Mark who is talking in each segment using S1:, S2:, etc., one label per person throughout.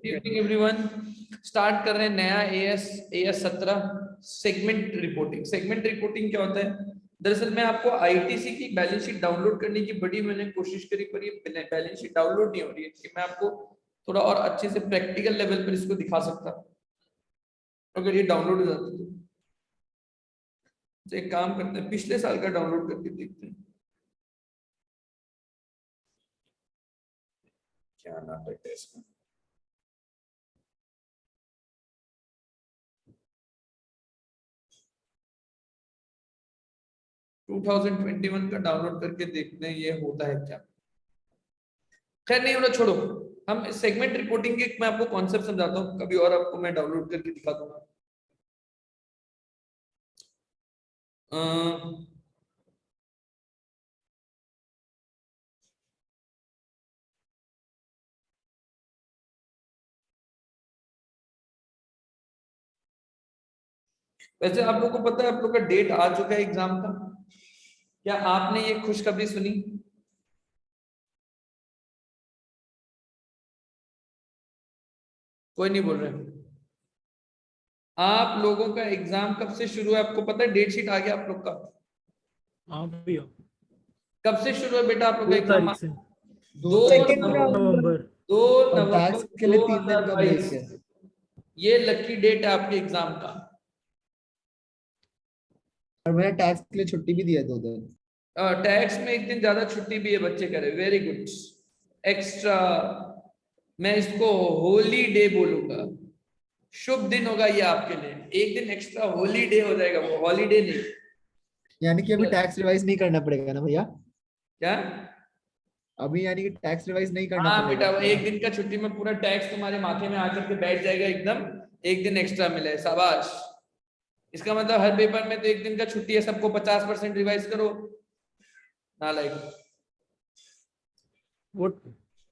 S1: Evening everyone. Start कर रहे हैं नया as 17 segment reporting. Segment reporting क्या होता है? दरअसल मैं आपको आईटीसी की बैलेंस शीट डाउनलोड करने की बड़ी मैंने कोशिश करी, पर ये बैलेंस शीट डाउनलोड नहीं हो रही है कि मैं आपको थोड़ा और अच्छे से प्रैक्टिकल लेवल पर इसको दिखा सकता अगर ये डाउनलोड हो जाता तो एक काम करते हैं, पिछले साल का डाउनलोड करके देखते हैं क्या नाटक है इसका। टू 2021 का डाउनलोड करके देखते हैं ये होता है क्या। खैर नहीं होना, छोड़ो। हम सेगमेंट रिपोर्टिंग के मैं आपको कॉन्सेप्ट समझाता हूँ, कभी और आपको मैं डाउनलोड करके दिखा दूंगा। वैसे आप लोग को पता है, आप लोग का डेट आ चुका है एग्जाम का। क्या आपने ये खुशखबरी सुनी? कोई नहीं बोल रहे। आप लोगों का एग्जाम कब से शुरू है आपको पता है? डेट शीट आ गया आप लोग का?
S2: हाँ भैया।
S1: कब से शुरू है बेटा आप लोग का
S2: 2
S1: एग्जाम?
S2: तारीख से।
S1: 2
S2: नवंबर।
S1: 2
S3: और
S1: नवंबर
S3: टैक्स के लिए 3 दिन का ब्रेक
S1: 2022।
S3: है।
S1: ये लकी डेट है आपके एग्जाम का।
S3: और मैंने टैक्स के लिए छुट्टी भी दिया 2 दिन।
S1: टैक्स में 1 दिन ज्यादा छुट्टी भी है बच्चे करे। Very good extra. मैं इसको होली डे बोलूंगा। शुभ दिन होगा ये आपके लिए। 1 दिन एक्स्ट्रा होली डे हो जाएगा, वो हॉलीडे नहीं।
S3: यानी कि अभी टैक्स रिवाइज नहीं करना पड़ेगा ना भैया?
S1: क्या?
S3: अभी यानी कि टैक्स रिवाइज नहीं करना
S1: हाँ
S3: पड़ेगा?
S1: बेटा, वो 1 दिन का छुट्टी में पूरा टैक्स तुम्हारे माथे में आकर के बैठ जाएगा एकदम। 1 दिन एक्स्ट्रा मिले, शाबाश। इसका मतलब हर पेपर में तो 1 दिन का छुट्टी है, सबको 50% रिवाइज करो। नालायक।
S2: वो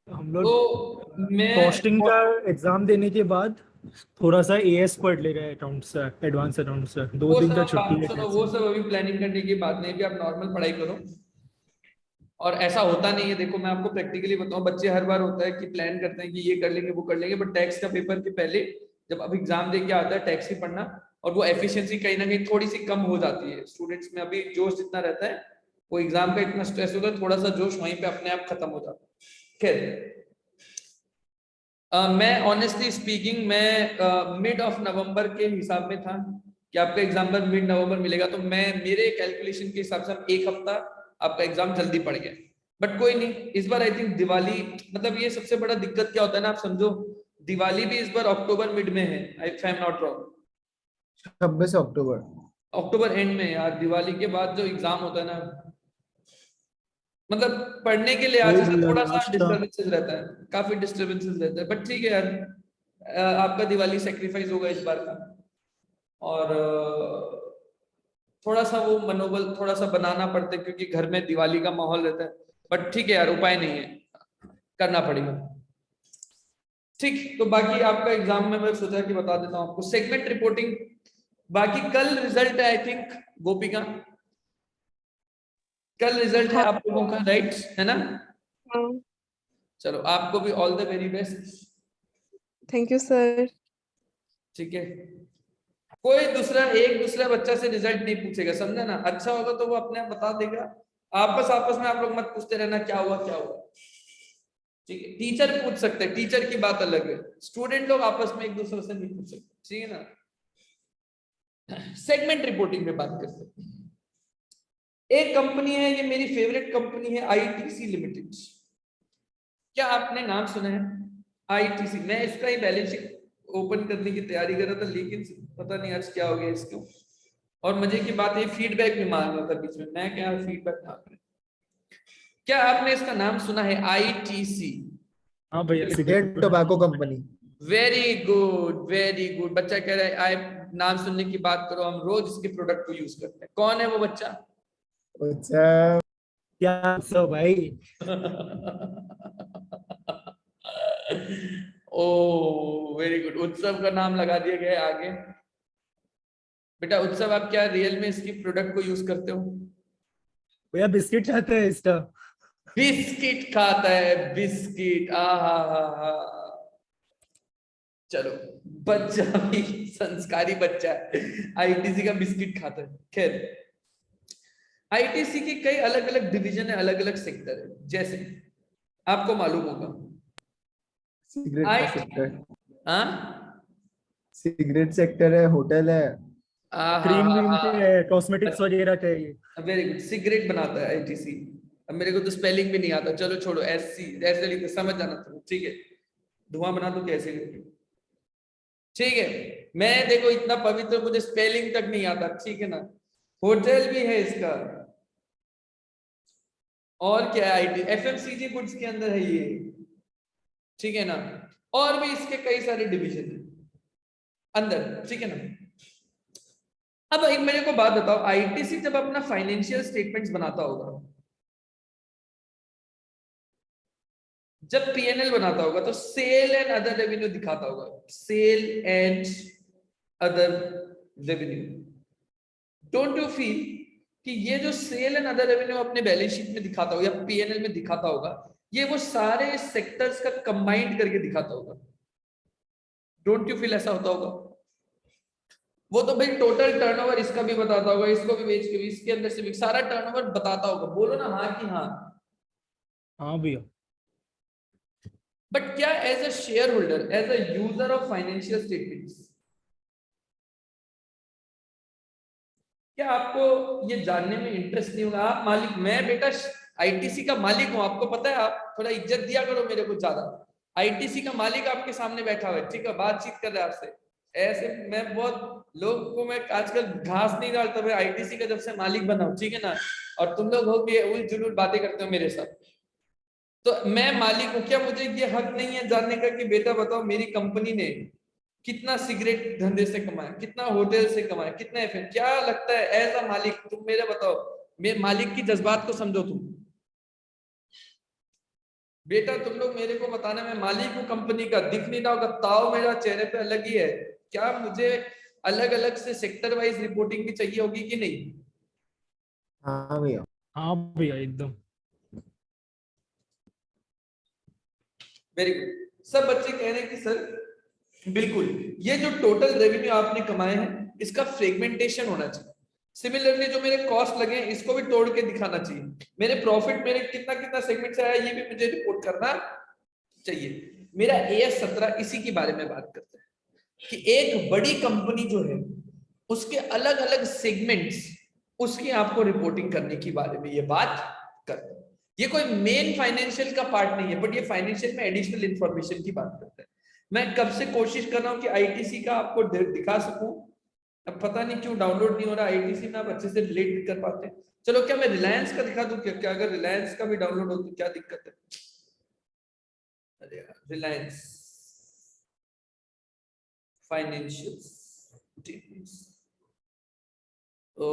S2: हम लोग
S1: तो मैं
S2: कॉस्टिंग का एग्जाम देने के बाद थोड़ा सा एएस पढ़ ले रहे अकाउंट्स से, एडवांस अकाउंट्स से। 2
S1: वो
S2: दिन का
S1: सब
S2: छुट्टी
S1: बात
S2: है
S1: सुनो,
S2: कैसे।
S1: वो सब अभी प्लानिंग करने की बात नहीं है कि आप नॉर्मल पढ़ाई करो। और ऐसा होता नहीं है, देखो मैं आपको प्रैक्टिकली बताऊं, बच्चे हर बार होता है कि प्लान करते हैं कि ये कर लेंगे वो कर लेंगे, बट टैक्स का पेपर के पहले जब अब एग्जाम दे के आता है टैक्स ही पढ़ना, और वो एफिशिएंसी कहीं ना कहीं थोड़ी सी कम हो जाती है स्टूडेंट्स में। अभी जोश जितना रहता है, वो एग्जाम का इतना स्ट्रेस होता है, थोड़ा सा जोश वहीं पे अपने आप खत्म हो जाता है। खैर मैं ऑनेस्टली स्पीकिंग मैं मिड ऑफ नवंबर के हिसाब में था कि आपका एग्जाम पर मिड नवंबर मिलेगा, तो मैं मेरे कैलकुलेशन के हिसाब से 1 हफ्ता आपका एग्जाम जल्दी पड़ गया। बट कोई नहीं, इस बार आई थिंक दिवाली, मतलब ये सबसे बड़ा दिक्कत क्या होता है ना, आप समझो दिवाली भी इस बार अक्टूबर मिड में है, if I am not wrong.
S3: 26 October.
S1: October and में यार, दिवाली के बाद जो एग्जाम होता है ना, मतलब पढ़ने के लिए आज थोड़ा सा डिस्टर्बेंसेस रहता है, काफी डिस्टर्बेंसेस रहता है। बट ठीक है यार, आपका दिवाली सेक्रीफाइस होगा इस बार का। और थोड़ा सा वो मनोबल थोड़ा सा बनाना पड़ता है, क्योंकि घर में दिवाली का माहौल रहता है। बट ठीक है यार, उपाय नहीं है, करना पड़ेगा। ठीक, तो बाकी आपका एग्जाम में मैं सोचा कि बता देता हूँ आपको सेगमेंट रिपोर्टिंग। बाकी कल रिजल्ट है आई थिंक, गोपिका कल रिजल्ट है आप लोगों का, राइट है ना?
S4: हाँ।
S1: चलो आपको भी all the very best.
S4: Thank you sir.
S1: ठीक है, कोई एक दूसरा बच्चा से रिजल्ट नहीं पूछेगा, समझा ना? अच्छा होगा तो वो अपने आप बता देगा। आपस में आप लोग मत पूछते रहना क्या हुआ क्या हुआ। ठीक है, टीचर पूछ सकते हैं, टीचर की बात अलग है, स्टूडेंट लोग आपस में एक दूसरे से नहीं पूछ सकते, ठीक है ना? सेगमेंट रिपोर्टिंग पे बात करते हैं। एक कंपनी है, ये मेरी फेवरेट कंपनी है, आईटीसी लिमिटेड। क्या आपने नाम सुना है आईटीसी? मैं इसका ही बैलेंस शीट ओपन करने की तैयारी कर रहा था, लेकिन पता नहीं आज क्या हो गया इसको। और मजे की बात है, फीडबैक भी मांग रहा था बीच में, मैं क्या फीडबैक मांग रहा। क्या आपने इसका नाम सुना है आईटीसी?
S2: हाँ भैया,
S3: cigarette tobacco company.
S1: Very good very good. बच्चा कह रहा है आई नाम सुनने की बात करो, हम रोज इसके प्रोडक्ट को यूज करते हैं। कौन है वो बच्चा?
S3: अच्छा
S2: क्या सब भाई।
S1: ओ वेरी गुड, उत्सव का नाम लगा दिया गया है आगे। बेटा उत्सव, आप क्या रियल में इसकी प्रोडक्ट को यूज करते हो?
S2: भैया बिस्किट खाता है इसका।
S1: बिस्किट खाता है, बिस्किट। आ हा हा हा। चलो, बच्चा भी संस्कारी बच्चा है, आईटीसी का बिस्किट खाता है। खैर, आईटीसी के कई अलग अलग डिवीजन है, अलग अलग सेक्टर है। जैसे आपको मालूम होगा,
S3: सिगरेट का
S1: आई
S3: सेक्टर,
S1: हाँ
S3: सिगरेट सेक्टर है, होटल है।
S1: हाँ
S2: क्रीम
S1: हाँ
S2: व्रीम के
S1: हाँ,
S2: कॉस्मेटिक्स वगैरह के ये।
S1: वेरी गुड, सिगरेट बनाता है आईटीसी। अब मेरे को तो स्पेलिंग भी नहीं आता, चलो छोड़ो, एससी ऐसे लिखते, समझ जाना तुम, ठीक है। धुआं बना तो कैसे करके, ठीक है। मैं देखो इतना पवित्र, मुझे स्पेलिंग तक नहीं आता, ठीक है ना। होटल भी है इसका, और क्या है, आईटी एफएमसीजी गुड्स के अंदर है ये, ठीक है ना। और भी इसके कई सारे डिवीजन है अंदर, ठीक है ना। अब एक मेरे को बात बताओ, आईटीसी जब अपना फाइनेंशियल स्टेटमेंट्स बनाता होगा, जब पीएनएल बनाता होगा, तो सेल एंड अदर रेवेन्यू दिखाता होगा, sale and other revenue. Don't you feel कि ये जो सेल एंड अदर रेवेन्यू अपने बैलेंस शीट में दिखाता होगा या पीएनएल में दिखाता होगा, ये वो सारे सेक्टर्स का कंबाइंड करके दिखाता होगा? डोंट यू फील ऐसा होता होगा? वो तो भाई टोटल टर्नओवर इसका भी बताता होगा, इसको भी बेच के भी, इसके अंदर से भी सारा टर्नओवर बताता होगा, बोलो ना हाँ कि हाँ।
S2: हाँ भैया।
S1: बट क्या as a shareholder, as a user of financial statements, क्या आपको ये जानने में इंटरेस्ट नहीं होगा? आप मालिक, मैं बेटा आईटीसी का मालिक हूं, आपको पता है, आप थोड़ा इज्जत दिया करो मेरे को ज्यादा। आईटीसी का मालिक आपके सामने बैठा हुआ है, ठीक है, बातचीत कर रहा है आपसे। ऐसे मैं बहुत लोग को मैं आजकल घास नहीं डालता भाई, आईटीसी का जब से मालिक बना हूं, ठीक है ना। और तुम लोग हो के उल जुलूल बातें करते हो मेरे साथ। तो मैं मालिक हूं, क्या मुझे ये हक नहीं है जानने का कि बेटा बताओ मेरी कंपनी ने कितना सिगरेट धंधे से कमाया, कितना होटल से कमाया, कितना एफएम, क्या लगता है एज अ मालिक तुम मेरे बताओ, मेरे मालिक की जज्बात को समझो तुम। बेटा तुम लोग मेरे को बताना, मैं मालिक हूँ कंपनी का, दिख नहीं रहा होगा, ताव मेरा चेहरे पे अलग ही है। क्या मुझे अलग अलग से सेक्टर वाइज रिपोर्टिंग भी चाहिए होगी कि नहीं?
S3: हाँ भैया।
S2: हाँ भैया एकदम।
S1: Very good. सब बच्चे कह रहे हैं कि सर बिल्कुल, ये जो टोटल रेवेन्यू आपने कमाए हैं, इसका फ्रेगमेंटेशन होना चाहिए। सिमिलरली जो मेरे कॉस्ट लगे हैं, इसको भी तोड़ के दिखाना चाहिए। मेरे प्रॉफिट, मेरे कितना कितना सेगमेंट से आया, ये भी मुझे रिपोर्ट करना चाहिए। मेरा एएस 17 इसी के बारे में बात करता है कि एक बड़ी कंपनी जो है, उसके अलग अलग सेगमेंट्स, उसकी आपको रिपोर्टिंग करने की बारे में ये बात करता है। ये कोई मेन फाइनेंशियल का पार्ट नहीं है, बट ये फाइनेंशियल में एडिशनल इंफॉर्मेशन की बात करता है। मैं कब से कोशिश कर रहा हूं कि आईटीसी का आपको दिखा सकूं, अब पता नहीं क्यों डाउनलोड नहीं हो रहा। आईटीसी में आप अच्छे से रिलेट भी कर पाते हैं। चलो, क्या मैं रिलायंस का दिखा दूं? क्या अगर रिलायंस का भी डाउनलोड हो तो क्या दिक्कत है? अरे यार, रिलायंस फाइनेंशियल स्टेटमेंट्स, तो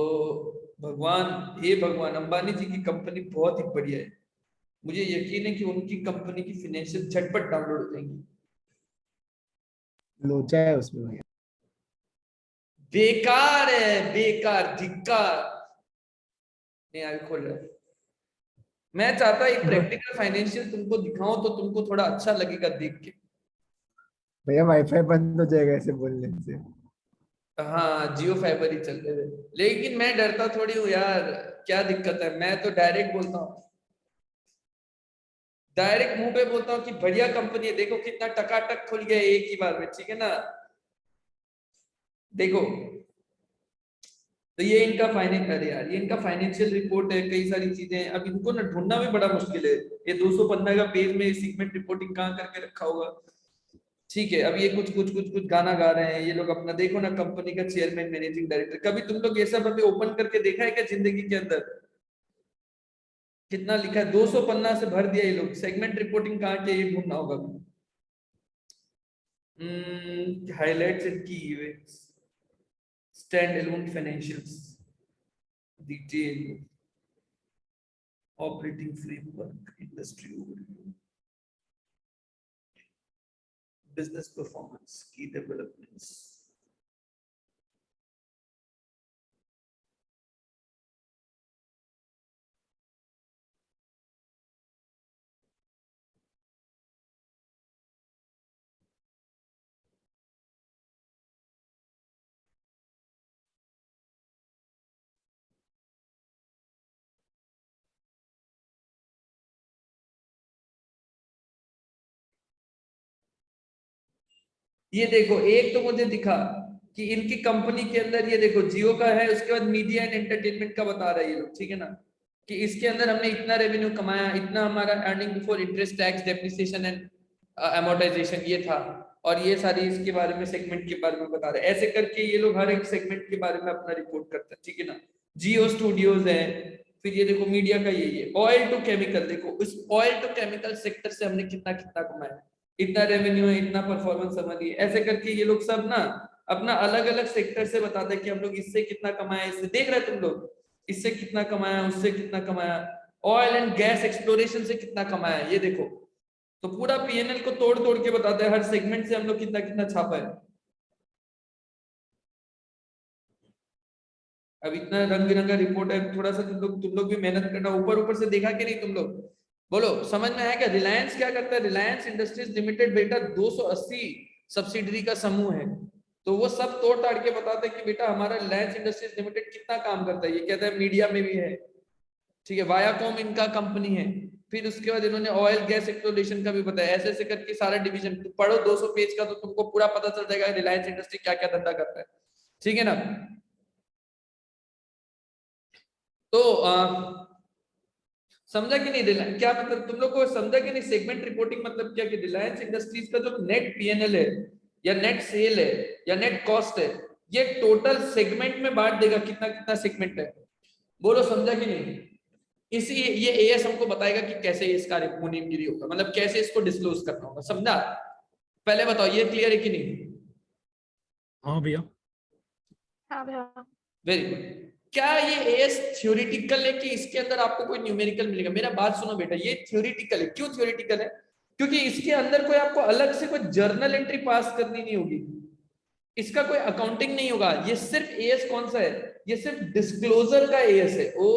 S1: भगवान, हे भगवान, अंबानी जी की कंपनी बहुत ही बढ़िया है। मुझे यकीन है कि उनकी कंपनी की फाइनेंशियल झटपट डाउनलोड हो जाएंगी।
S3: लोचा है उसमें भैया।
S1: बेकार है, बेकार, धिक्कार। नहीं आगे खोल रहा है। मैं चाहता एक प्रैक्टिकल फाइनेंशियल तुमको दिखाऊं तो तुमको थोड़ा अच्छा लगेगा देख के।
S3: भैया वाईफाई बंद हो जाएगा ऐसे बोलने से।
S1: हाँ, जियो फाइबर ही चल रहे थे, लेकिन मैं डरता थोड़ी हूँ यार। क्या दिक्कत है, मैं तो डायरेक्ट बोलता हूँ, डायरेक्ट मुंह पे बोलता हूँ कि बढ़िया कंपनी है, देखो कितना टकाटक खुल गया एक ही बार में, ठीक है ना। देखो, तो ये इनका फाइनेंस, अरे यार ये इनका फाइनेंशियल रिपोर्ट है, कई सारी चीजें हैं। अब इनको ना ढूंढना भी बड़ा मुश्किल है। ये 215 का पेज में सीगमेंट रिपोर्टिंग कहाँ करके रखा होगा, ठीक है। अब ये कुछ कुछ कुछ कुछ गाना गा रहे हैं ये लोग अपना, देखो ना, कंपनी का चेयरमैन, मैनेजिंग डायरेक्टर। कभी तुम लोग ये सब अभी ओपन करके देखा है क्या जिंदगी के अंदर? कितना लिखा है, 200 पन्ना से भर दिया ये लोग। सेगमेंट रिपोर्टिंग कहाँ के, ये ढूंढना होगा। Highlights and key events, standalone financials, detail operating framework, industry overview, business performance, key developments. ये देखो, एक तो मुझे दिखा कि इनकी कंपनी के अंदर, ये देखो जियो का है, उसके बाद मीडिया एंड एंटरटेनमेंट का बता रहा है ये लोग, ठीक है ना, कि इसके अंदर हमने इतना रेवेन्यू कमाया, इतना हमारा earning before interest tax depreciation and amortisation ये था, और ये सारी इसके बारे में सेगमेंट के बारे में बता रहे हैं। ऐसे करके ये लोग हर एक सेगमेंट के बारे में अपना रिपोर्ट करते हैं, ठीक है ना। जियो स्टूडियोज है, फिर ये देखो मीडिया का ये ऑयल टू केमिकल, देखो इस ऑयल टू केमिकल सेक्टर से हमने कितना कितना कमाया, इतना रेवेन्यू है, इतना परफॉर्मेंस हमारी है। ऐसे करके ये लोग सब ना अपना अलग अलग सेक्टर से बताते हैं कि हम लोग इससे कितना कमाया, इससे देख रहे तुम लोग, इससे कितना कमाया, उससे कितना कमाया, ऑयल एंड गैस एक्सप्लोरेशन से कितना कमाया, ये देखो। तो पूरा पीएनएल को तोड़ तोड़ के बताते हैं हर सेगमेंट से हम लोग कितना कितना छापा है। अब इतना रंग बिरंगा रिपोर्ट है, थोड़ा सा तुम लोग भी मेहनत करना, ऊपर ऊपर से देखा कि नहीं तुम लोग, बोलो समझ में आया क्या? रिलायंस क्या करता है? रिलायंस इंडस्ट्रीज लिमिटेड बेटा 280 सब्सिडरी का समूह है, तो वो सब तोड़ ताड़ के बताते हैं कि बेटा हमारा रिलायंस इंडस्ट्रीज लिमिटेड कितना काम करता है। ये कहता है मीडिया में भी है, ठीक है, वायाकॉम इनका कंपनी है, फिर उसके बाद इन्होंने ऑयल गैस एक्सप्लोरेशन का भी बताया। ऐसे ऐसे करके सारा डिवीजन पढ़ो 200 पेज का, तो तुमको पूरा पता चल जाएगा रिलायंस इंडस्ट्री क्या क्या धंधा करता है, ठीक है ना। तो समझा कि नहीं? क्या मतलब तुम लोग को समझा कि नहीं? सेगमेंट रिपोर्टिंग मतलब क्या, कि रिलायंस इंडस्ट्रीज का जो नेट पीएनएल है या नेट सेल है या नेट कॉस्ट है, ये टोटल सेगमेंट में बांट देगा, कितना कितना सेगमेंट है, बोलो समझा कि नहीं। इसी ये एएस हमको बताएगा कि कैसे इसका मुनीमगिरी होगा, मतलब कैसे इसको डिस्क्लोज करना होगा, समझा? पहले बताओ ये क्लियर है कि नहीं?
S2: हाँ भैया।
S4: हाँ भैया।
S1: Very good. क्या ये एएस थ्योरेटिकल है कि इसके अंदर आपको कोई न्यूमेरिकल मिलेगा? मेरा बात सुनो बेटा, ये थ्योरेटिकल है। क्यों थ्योरेटिकल है? क्योंकि इसके अंदर कोई आपको अलग से कोई जर्नल एंट्री पास करनी नहीं होगी, इसका कोई अकाउंटिंग नहीं होगा। ये सिर्फ एएस कौन सा है? ये सिर्फ डिस्क्लोजर का एएस है। ओ,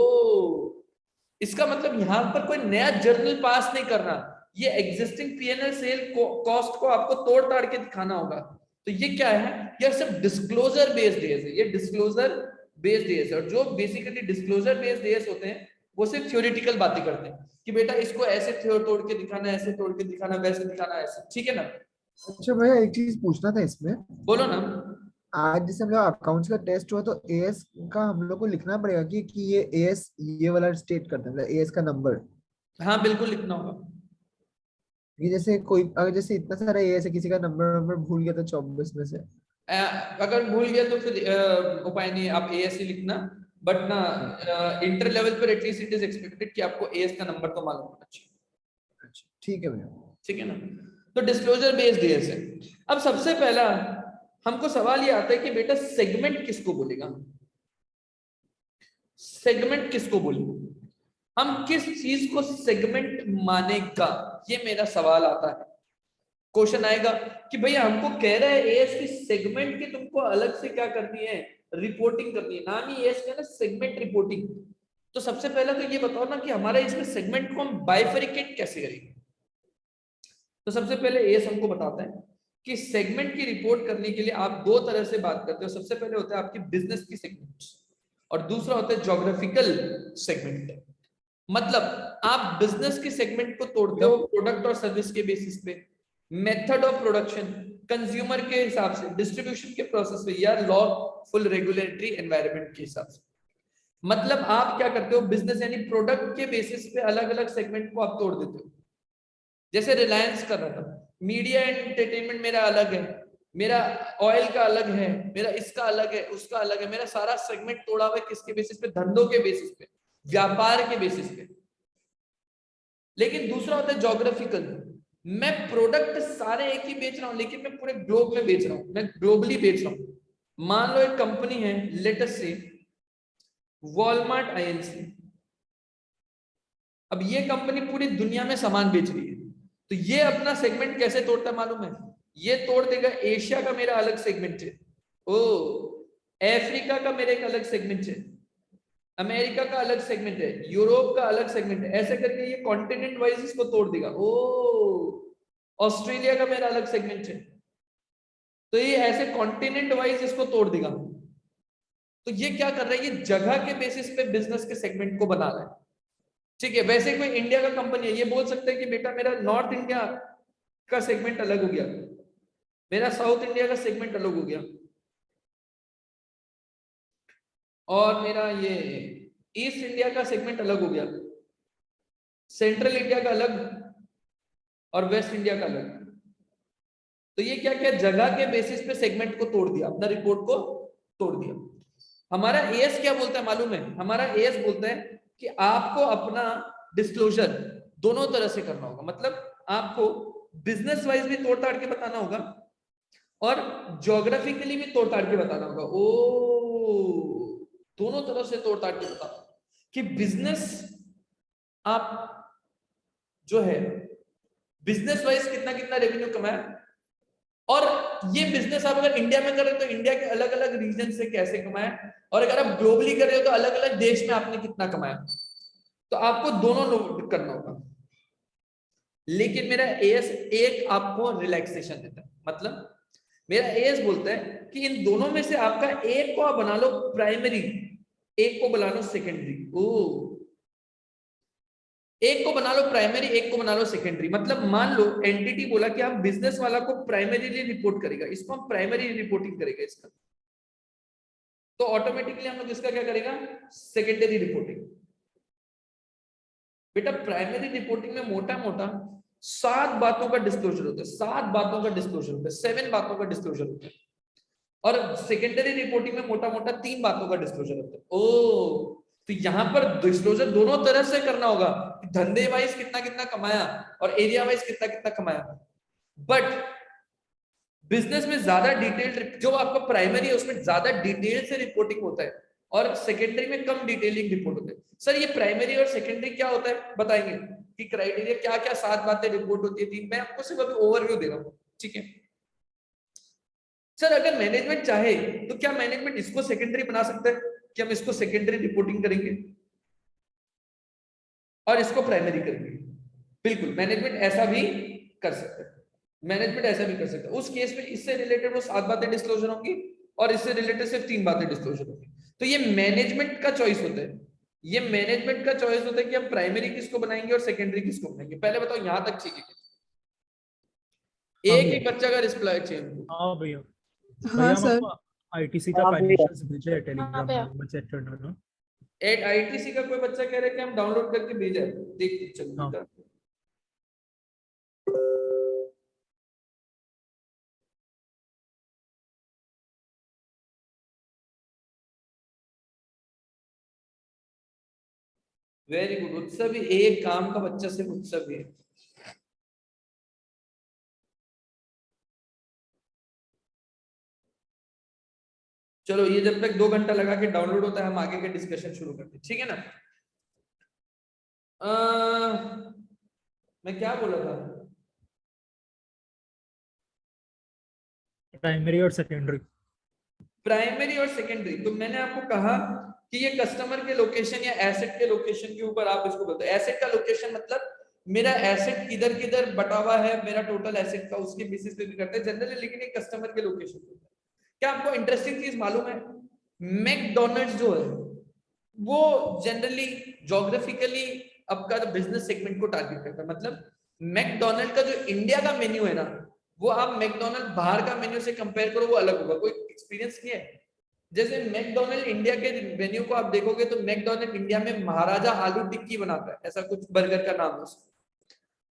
S1: इसका मतलब यहां पर कोई नया जर्नल पास नहीं करना, ये एग्जिस्टिंग पीएनएल सेल कॉस्ट को आपको तोड़ ताड़ के दिखाना होगा। तो ये क्या है? ये सिर्फ डिस्क्लोजर बेस्ड एएस है, ये डिस्क्लोजर बेस्ड एएस है। और जो बेसिकली डिस्क्लोजर बेस्ड एएस होते हैं वो सिर्फ थ्योरेटिकल बातें करते हैं कि बेटा इसको ऐसे तोड़ के दिखाना, ऐसे तोड़ के दिखाना, वैसे दिखाना, ऐसे, ठीक है ना।
S3: अच्छा भैया, एक चीज पूछना था इसमें।
S1: बोलो ना।
S3: आज जैसे हम लोग अकाउंट्स का टेस्ट हुआ, तो एएस का हम लोग को लिखना पड़ेगा कि ये एएस ये वाला स्टेट करता है, मतलब एएस का नंबर।
S1: हाँ बिल्कुल लिखना होगा।
S3: ये जैसे कोई अगर जैसे इतना सारा एएस है, किसी का नंबर भूल गया तो 24 में से।
S1: अगर भूल गया तो फिर उपाय नहीं, आप एएस ही लिखना। बट ना इंटर लेवल पर एटलीस्ट इट इज एक्सपेक्टेड कि आपको एएस का नंबर तो मालूम होना चाहिए।
S3: अच्छा ठीक है भैया।
S1: ठीक है ना। तो डिस्क्लोजर बेस्ड एएस है। अब सबसे पहला हमको सवाल ये आता है कि बेटा सेगमेंट किसको बोलेगा? सेगमेंट किसको बोलेगा? हम किस चीज को सेगमेंट मानेगा, ये मेरा सवाल आता है। क्वेश्चन आएगा कि भैया हमको कह रहा है एएस की सेगमेंट की तुमको अलग से क्या करनी है, रिपोर्टिंग करनी है। नाम ही एएस का ना, सेगमेंट रिपोर्टिंग। तो सबसे पहला तो ये बताओ ना कि हमारा इसमें सेगमेंट को हम बाइफरिकेट कैसे करेंगे। तो सबसे पहले एएस हमको बताता है कि सेगमेंट की रिपोर्ट करने के लिए आप दो तरह से बात करते हो। सबसे पहले होता है आपकी बिजनेस की सेगमेंट, और दूसरा होता है ज्योग्राफिकल सेगमेंट। मतलब आप बिजनेस की सेगमेंट को तोड़ते हो प्रोडक्ट और सर्विस के बेसिस पे, मेथड ऑफ प्रोडक्शन, कंज्यूमर के हिसाब से, डिस्ट्रीब्यूशन के प्रोसेस पे, या लॉफुल रेगुलेटरी एनवायरनमेंट के हिसाब से। मतलब आप क्या करते हो, बिजनेस यानी प्रोडक्ट के बेसिस पे अलग अलग सेगमेंट को आप तोड़ देते हो। जैसे रिलायंस कर रहा था, मीडिया एंड एंटरटेनमेंट मेरा अलग है, मेरा ऑयल का अलग है, मेरा इसका अलग है, उसका अलग है। मेरा सारा सेगमेंट तोड़ा हुआ है किसके बेसिस पे? धंधों के बेसिस पे, व्यापार के बेसिस पे। लेकिन दूसरा होता है ज्योग्राफिकल। मैं प्रोडक्ट सारे एक ही बेच रहा हूं, लेकिन मैं पूरे ग्लोब में बेच रहा हूं, मैं ग्लोबली बेच रहा हूं। मान लो एक कंपनी है, लेट अस से वॉलमार्ट आईएनसी। अब ये कंपनी पूरी दुनिया में सामान बेच रही है, तो ये अपना सेगमेंट कैसे तोड़ता है मालूम है? ये तोड़ देगा, एशिया का मेरा अलग सेगमेंट है, ओ अफ्रीका का मेरा एक अलग सेगमेंट है, अमेरिका का अलग सेगमेंट है, यूरोप का अलग सेगमेंट है। ऐसे करके ये कॉन्टिनेंट वाइज इसको तोड़ देगा। ओ ऑस्ट्रेलिया का मेरा अलग सेगमेंट है, तो ये ऐसे कॉन्टिनेंट वाइज इसको तोड़ देगा। तो ये क्या कर रहा है? ये जगह के बेसिस पे बिजनेस के सेगमेंट को बना रहा है। ठीक है, वैसे कोई इंडिया का कंपनी है, ये बोल सकता है कि बेटा मेरा नॉर्थ इंडिया का सेगमेंट अलग हो गया, मेरा साउथ इंडिया का सेगमेंट अलग हो गया, और मेरा ये ईस्ट इंडिया का सेगमेंट अलग हो गया, सेंट्रल इंडिया का अलग और वेस्ट इंडिया का अलग। तो ये क्या क्या जगह के बेसिस पे सेगमेंट को तोड़ दिया, अपना रिपोर्ट को तोड़ दिया। हमारा एएस क्या बोलता है मालूम है? हमारा एएस बोलता है कि आपको अपना डिस्क्लोजर दोनों तरह से करना होगा, मतलब आपको बिजनेस वाइज भी तोड़ ताड़ के बताना होगा और ज्योग्राफिकली भी तोड़ ताड़ के बताना होगा। ओ, दोनों तरह से तोड़ ताड़ के बताना कि बिजनेस आप जो है बिजनेस वाइज कितना कितना रेवेन्यू कमाया, और ये बिजनेस आप अगर इंडिया में कर रहे हो तो इंडिया के अलग अलग रीजन से कैसे कमाया, और अगर आप ग्लोबली कर रहे हो तो अलग अलग देश में आपने कितना कमाया। तो आपको दोनों नोट करना होगा। लेकिन मेरा एएस एक आपको रिलैक्सेशन देता है, मतलब मेरा एएस बोलता है कि इन दोनों में से आपका एक को आप बना लो प्राइमरी, एक को बना लो सेकेंडरी। ओ, एक को बना लो प्राइमरी, एक को बना लो सेकेंडरी। मतलब मान लो एंटिटी बोला कि हम बिजनेस वाला को प्राइमरीली रिपोर्ट करेगा, इसको हम प्राइमरी रिपोर्टिंग करेगा इसका, तो ऑटोमेटिकली हम लोग इसका क्या करेगा, सेकेंडरी रिपोर्टिंग। बेटा प्राइमरी रिपोर्टिंग में मोटा मोटा 7 बातों का डिस्क्लोजर होता है, 7 बातों का डिस्क्लोजर होता है, 7 बातों का डिस्क्लोजर होता है, और सेकेंडरी रिपोर्टिंग में मोटा मोटा 3 बातों का डिस्क्लोजर होता है। ओ, तो यहां पर डिस्क्लोजर दोनों तरह से करना होगा, धंधे वाइज कितना कितना कमाया और एरिया वाइज कितना कितना कमाया। बट बिजनेस में ज्यादा डिटेल्ड, जो आपका प्राइमरी है उसमें ज्यादा डिटेल से रिपोर्टिंग होता है और सेकेंडरी में कम डिटेलिंग रिपोर्ट होता है। सर ये प्राइमरी और सेकेंडरी क्या होता है बताएंगे कि क्राइटेरिया क्या क्या 7 बातें रिपोर्ट होती है, 3। मैं आपको सिर्फ अभी ओवरव्यू दे रहा हूँ, ठीक है। सर अगर मैनेजमेंट चाहे तो क्या मैनेजमेंट इसको सेकेंडरी बना सकता है कि हम इसको सेकेंडरी रिपोर्टिंग करेंगे और इसको प्राइमरी करेंगे? बिल्कुल, मैनेजमेंट ऐसा भी कर सकता है, मैनेजमेंट ऐसा भी कर सकता है। उस केस में इससे रिलेटेड वो 7 बातें डिस्क्लोजर होंगी और इससे रिलेटेड सिर्फ 3 बातें डिस्क्लोजर होंगी। तो ये मैनेजमेंट का चॉइस होता है, ये मैनेजमेंट का चॉइस होता है कि हम प्राइमरी किसको बनाएंगे और सेकेंडरी किसको बनाएंगे। पहले बताओ यहां तक ठीक है? एक एक बच्चा का रिप्लाई चाहिए हमको।
S2: हाँ भैया,
S5: हाँ
S2: भैया हम
S5: सर।
S2: आपको आईटीसी का
S3: हाँ भैया।
S2: फाइनेंशियल्स भेजा है
S4: हाँ
S2: टेलीग्राम
S4: भैया।
S2: में, चेक करना ना।
S1: एक आईटीसी का कोई बच्चा कह रहा है कि हम डाउनलोड करके भेजा है, देख चलो
S2: हाँ।
S1: बेटा। वेरी गुड उत्सव, भी एक काम का बच्चा सिर्फ उत्सव भी है। चलो ये जब तक 2 घंटा लगा के डाउनलोड होता है हम आगे के डिस्कशन शुरू करते हैं, ठीक है ना। मैं क्या बोला था?
S2: प्राइमरी और सेकेंडरी।
S1: प्राइमरी और सेकेंडरी, तो मैंने आपको कहा कि ये कस्टमर के लोकेशन या एसेट के लोकेशन के ऊपर आप इसको बोलते हैं। एसेट का लोकेशन मतलब मेरा एसेट किधर किधर बटा हुआ है, मेरा टोटल एसेट का उसके बेसिस पे भी करते हैं जनरली, लेकिन एक कस्टमर के लोकेशन पे। क्या आपको इंटरेस्टिंग चीज मालूम है? मैकडोनल्ड्स जो है वो जनरली ज्योग्राफिकली आपका बिजनेस सेगमेंट को टारगेट करता है। मतलब मैकडोनल्ड का जो इंडिया का मेन्यू है ना, वो आप मैकडोनल्ड बाहर का मेन्यू से कंपेयर करो वो अलग होगा। कोई एक्सपीरियंस नहीं है? जैसे मैकडोनल्ड इंडिया के मेन्यू को आप देखोगे तो मैकडोनल्ड इंडिया में महाराजा आलू टिक्की बनाता है, ऐसा कुछ बर्गर का नाम है उसका।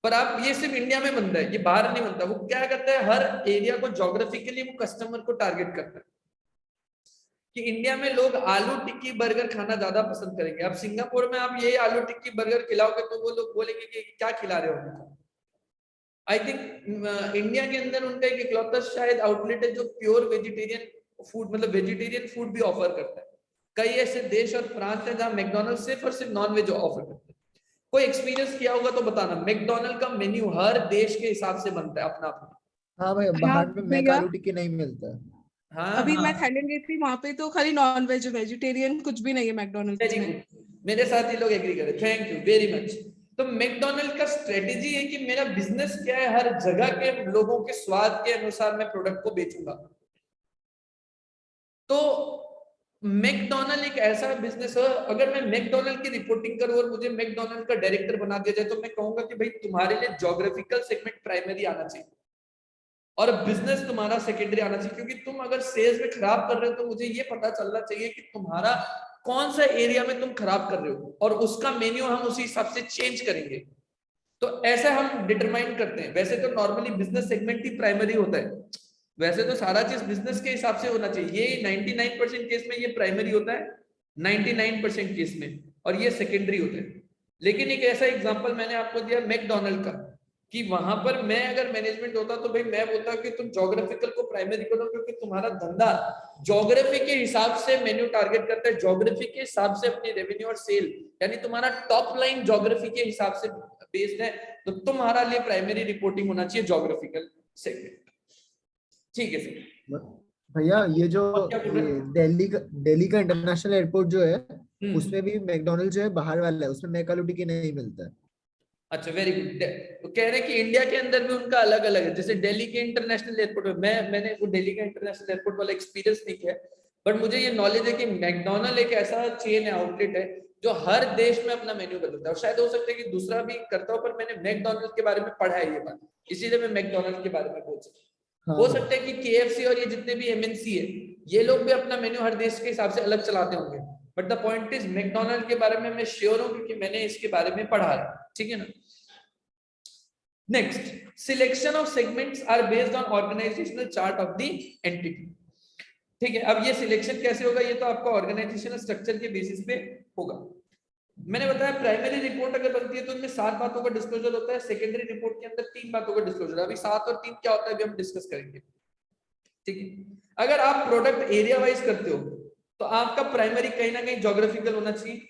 S1: पर आप ये सिर्फ इंडिया में बनता है, ये बाहर नहीं बनता। वो क्या करता है, हर एरिया को ज्योग्राफिकली वो कस्टमर को टारगेट करता है कि इंडिया में लोग आलू टिक्की बर्गर खाना ज्यादा पसंद करेंगे। अब सिंगापुर में आप ये आलू टिक्की बर्गर खिलाओगे तो वो लोग बोलेंगे कि क्या खिला रहे हो उनको। आई थिंक इंडिया के अंदर उनका एक इकलौता शायद आउटलेट है जो प्योर वेजिटेरियन फूड, मतलब वेजिटेरियन फूड भी ऑफर करता है। कई ऐसे देश और प्रांत है जहां मैकडोनल्ड सिर्फ और सिर्फ नॉन वेज ऑफर करता है। कोई एक्सपीरियंस किया होगा तो बताना। मैकडोनल्ड का मेन्यू हर देश के हिसाब से बनता है अपना अपना।
S3: हाँ भैया,
S5: हाँ
S3: बाहर में मैक
S5: भैया,
S3: आलू टिक्की नहीं मिलता है।
S1: हाँ
S5: अभी
S1: हाँ,
S5: मैं थाईलैंड गई थी, वहां पे तो खाली नॉन वेज, वेजिटेरियन कुछ भी नहीं है मैकडोनल्ड्स
S1: वेरी
S5: में।
S1: गुड, मेरे साथ ही लोग एग्री करें, थैंक यू वेरी मच। तो मैकडोनल्ड का स्ट्रेटेजी है कि मेरा बिजनेस क्या है, हर जगह के लोगों के स्वाद के अनुसार मैं प्रोडक्ट को बेचूंगा। तो मैकडोनल्ड एक ऐसा बिजनेस है, अगर मैं मैकडोनल्ड की रिपोर्टिंग करूं और मुझे मैकडोनल्ड का डायरेक्टर बना दिया जाए तो मैं कहूंगा कि भाई तुम्हारे लिए ज्योग्राफिकल सेगमेंट प्राइमरी आना चाहिए। और बिजनेस तुम्हारा सेकेंडरी आना चाहिए, क्योंकि तुम अगर सेल्स में खराब कर रहे हो तो मुझे ये पता चलना चाहिए कि तुम्हारा कौन सा एरिया में तुम खराब कर रहे हो, और उसका मेन्यू हम उसी हिसाब से चेंज करेंगे। तो ऐसा हम डिटरमाइन करते हैं। वैसे तो नॉर्मली बिजनेस सेगमेंट ही प्राइमरी होता है, वैसे तो सारा चीज बिजनेस के हिसाब से होना चाहिए। ये 99% केस में ये प्राइमरी होता है, 99% केस में, और ये सेकेंडरी होता है। लेकिन एक ऐसा एग्जांपल मैंने आपको दिया मैकडॉनल्ड का, कि वहां पर मैं अगर मैनेजमेंट होता तो भाई मैं बोलता कि तुम ज्योग्राफिकल को प्राइमरी करो, क्योंकि तुम्हारा धंधा ज्योग्राफी के हिसाब से मेन्यू टारगेट करता है, ज्योग्राफी के हिसाब से अपनी रेवेन्यू और सेल, यानी तुम्हारा टॉप लाइन ज्योग्राफी के हिसाब से बेस्ड है, तो तुम्हारा लिए प्राइमरी रिपोर्टिंग होना चाहिए ज्योग्राफिकल सेगमेंट। ठीक है सर।
S3: भैया ये जो
S1: और क्या बोल रहे हैं?
S3: दिल्ली का इंटरनेशनल एयरपोर्ट जो है
S1: हम्म।
S3: उसमें भी मैकडॉनल्ड जो है बाहर वाला है, उसमें मैकालुटी की नहीं मिलता है।
S1: अच्छा, वेरी गुड। तो कह रहे हैं कि इंडिया के अंदर भी उनका अलग अलग है। जैसे दिल्ली के इंटरनेशनल एयरपोर्ट में मैंने वो दिल्ली का इंटरनेशनल एयरपोर्ट वाला एक्सपीरियंस नहीं किया, बट मुझे ये नॉलेज है कि मैकडॉनल्ड एक ऐसा चेन है, आउटलेट है, जो हर देश में अपना मेन्यू बदलता है। और शायद हो सकता है कि दूसरा भी करता हो, पर मैंने मैकडॉनल्ड के बारे में पढ़ा है ये बात, इसीलिए मैं मैकडॉनल्ड के बारे में बोल सकता हूँ। हो सकता है कि KFC और ये जितने भी MNC है, ये लोग भी अपना मेन्यू हर देश के हिसाब से अलग चलाते होंगे, but the point is McDonald के बारे में मैं श्योर हूँ, क्योंकि मैंने इसके बारे में पढ़ा है। ठीक है ना। Next, selection of segments are based on organizational chart of the entity. ठीक है, अब ये सिलेक्शन कैसे होगा, ये तो आपका ऑर्गेनाइजेशनल स्ट्रक्चर के बेसिस पे होगा। मैंने बताया प्राइमरी रिपोर्ट अगर बनती है तो उनमें 7 बातों का डिस्क्लोजर होता है, सेकेंडरी रिपोर्ट के अंदर 3 बातों का डिस्क्लोजर। अभी 7 और 3 क्या होता है अभी हम डिस्कस करेंगे। ठीक है, अगर आप प्रोडक्ट एरिया वाइज करते हो तो आपका प्राइमरी कहीं ना कहीं ज्योग्राफिकल होना चाहिए